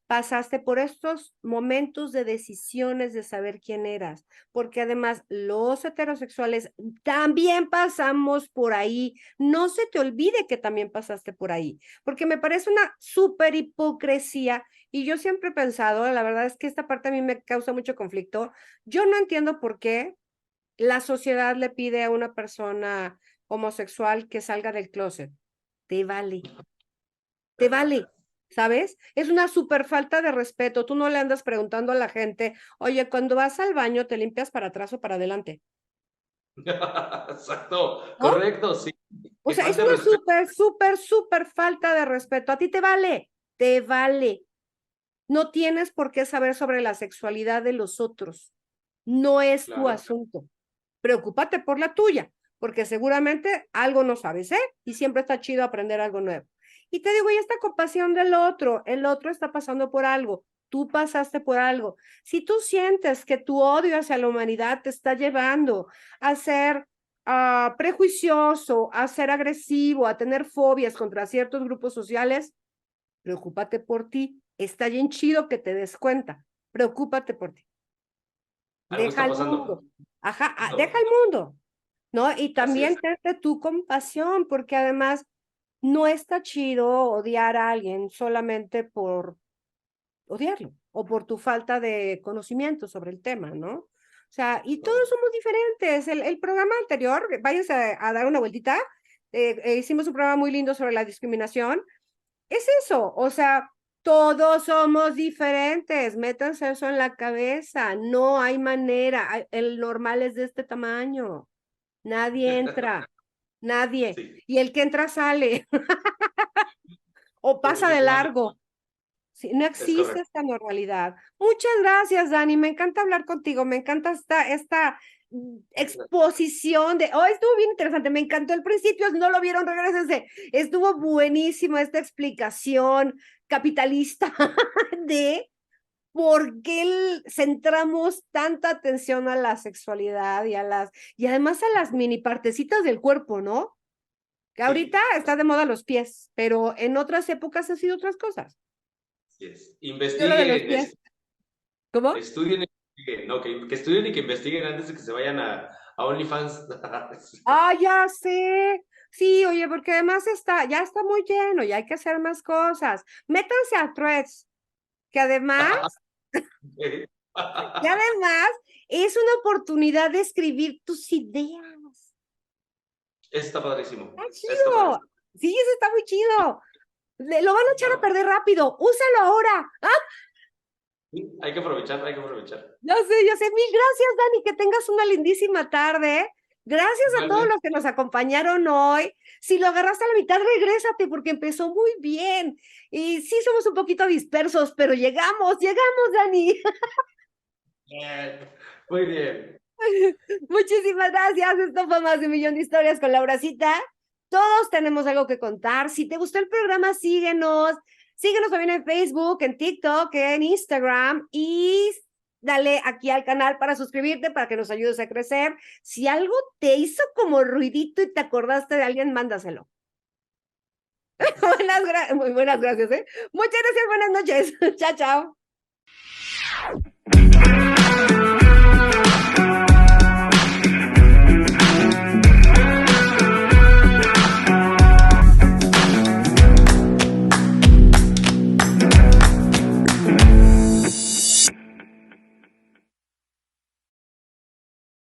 pasaste por estos momentos de decisiones de saber quién eras, porque además los heterosexuales también pasamos por ahí. No se te olvide que también pasaste por ahí, porque me parece una súper hipocresía y yo siempre he pensado, la verdad es que esta parte a mí me causa mucho conflicto. Yo no entiendo por qué la sociedad le pide a una persona homosexual que salga del closet. Te vale, te vale, ¿sabes? Es una súper falta de respeto. Tú no le andas preguntando a la gente, oye, cuando vas al baño, ¿te limpias para atrás o para adelante? Exacto, ¿No? correcto, sí. O Que sea, es falte una respeto. súper, súper, súper falta de respeto. A ti te vale, te vale. No tienes por qué saber sobre la sexualidad de los otros. No es tu Claro. asunto. Preocúpate por la tuya, porque seguramente algo no sabes, ¿eh? Y siempre está chido aprender algo nuevo. Y te digo, y esta compasión del otro, el otro está pasando por algo, tú pasaste por algo. Si tú sientes que tu odio hacia la humanidad te está llevando a ser prejuicioso, a ser agresivo, a tener fobias contra ciertos grupos sociales, preocúpate por ti. Está bien chido que te des cuenta. Preocúpate por ti. Algo Deja está al pasando, mundo. Ajá, deja ¿no? al mundo, ¿no? Y Así también es. tente tu compasión, porque además no está chido odiar a alguien solamente por odiarlo o por tu falta de conocimiento sobre el tema, ¿no? O sea, y todos somos diferentes. El programa anterior, váyanse a dar una vueltita, hicimos un programa muy lindo sobre la discriminación. Es eso, o sea, todos somos diferentes, métanse eso en la cabeza, no hay manera, el normal es de este tamaño, nadie entra, nadie, Sí, y el que entra sale o pasa de definitivamente. largo. Sí, no Es existe correcto. esta normalidad. Muchas gracias, Dani. Me encanta hablar contigo. Me encanta esta exposición de. Oh, estuvo bien interesante. Me encantó el principio. Si no lo vieron, regresense. Estuvo buenísima esta explicación capitalista de por qué centramos tanta atención a la sexualidad y además a las mini partecitas del cuerpo, ¿no? Que ahorita Sí, está de moda los pies, pero en otras épocas han sido otras cosas. así es. Yo lo de los Investiguen, pies. ¿Cómo? estudien y investiguen. No, que estudien y que investiguen antes de que se vayan a OnlyFans. Ah, ya sé. Sí, oye, porque además ya está muy lleno y hay que hacer más cosas. Métanse a Threads, que además, que además es una oportunidad de escribir tus ideas. Está padrísimo. Está Está chido. padrísimo. Sí, eso está muy chido. Lo van a echar a Claro. perder rápido. Úsalo ahora. Ah, Sí, hay que aprovechar, hay que aprovechar. ya sé, ya sé. Mil gracias, Dani. Que tengas una lindísima tarde. Gracias a todos Igualmente. los que nos acompañaron hoy. Si lo agarraste a la mitad, regrésate porque empezó muy bien. Y sí somos un poquito dispersos, pero llegamos, Dani. Bien. Muy bien. Muchísimas gracias. Esto fue Más de un Millón de Historias con Lauracita. Todos tenemos algo que contar. Si te gustó el programa, síguenos. Síguenos también en Facebook, en TikTok, en Instagram y dale aquí al canal para suscribirte, para que nos ayudes a crecer. Si algo te hizo como ruidito y te acordaste de alguien, mándaselo. Muy buenas gracias, ¿eh? Muchas gracias, buenas noches. Chao, chao.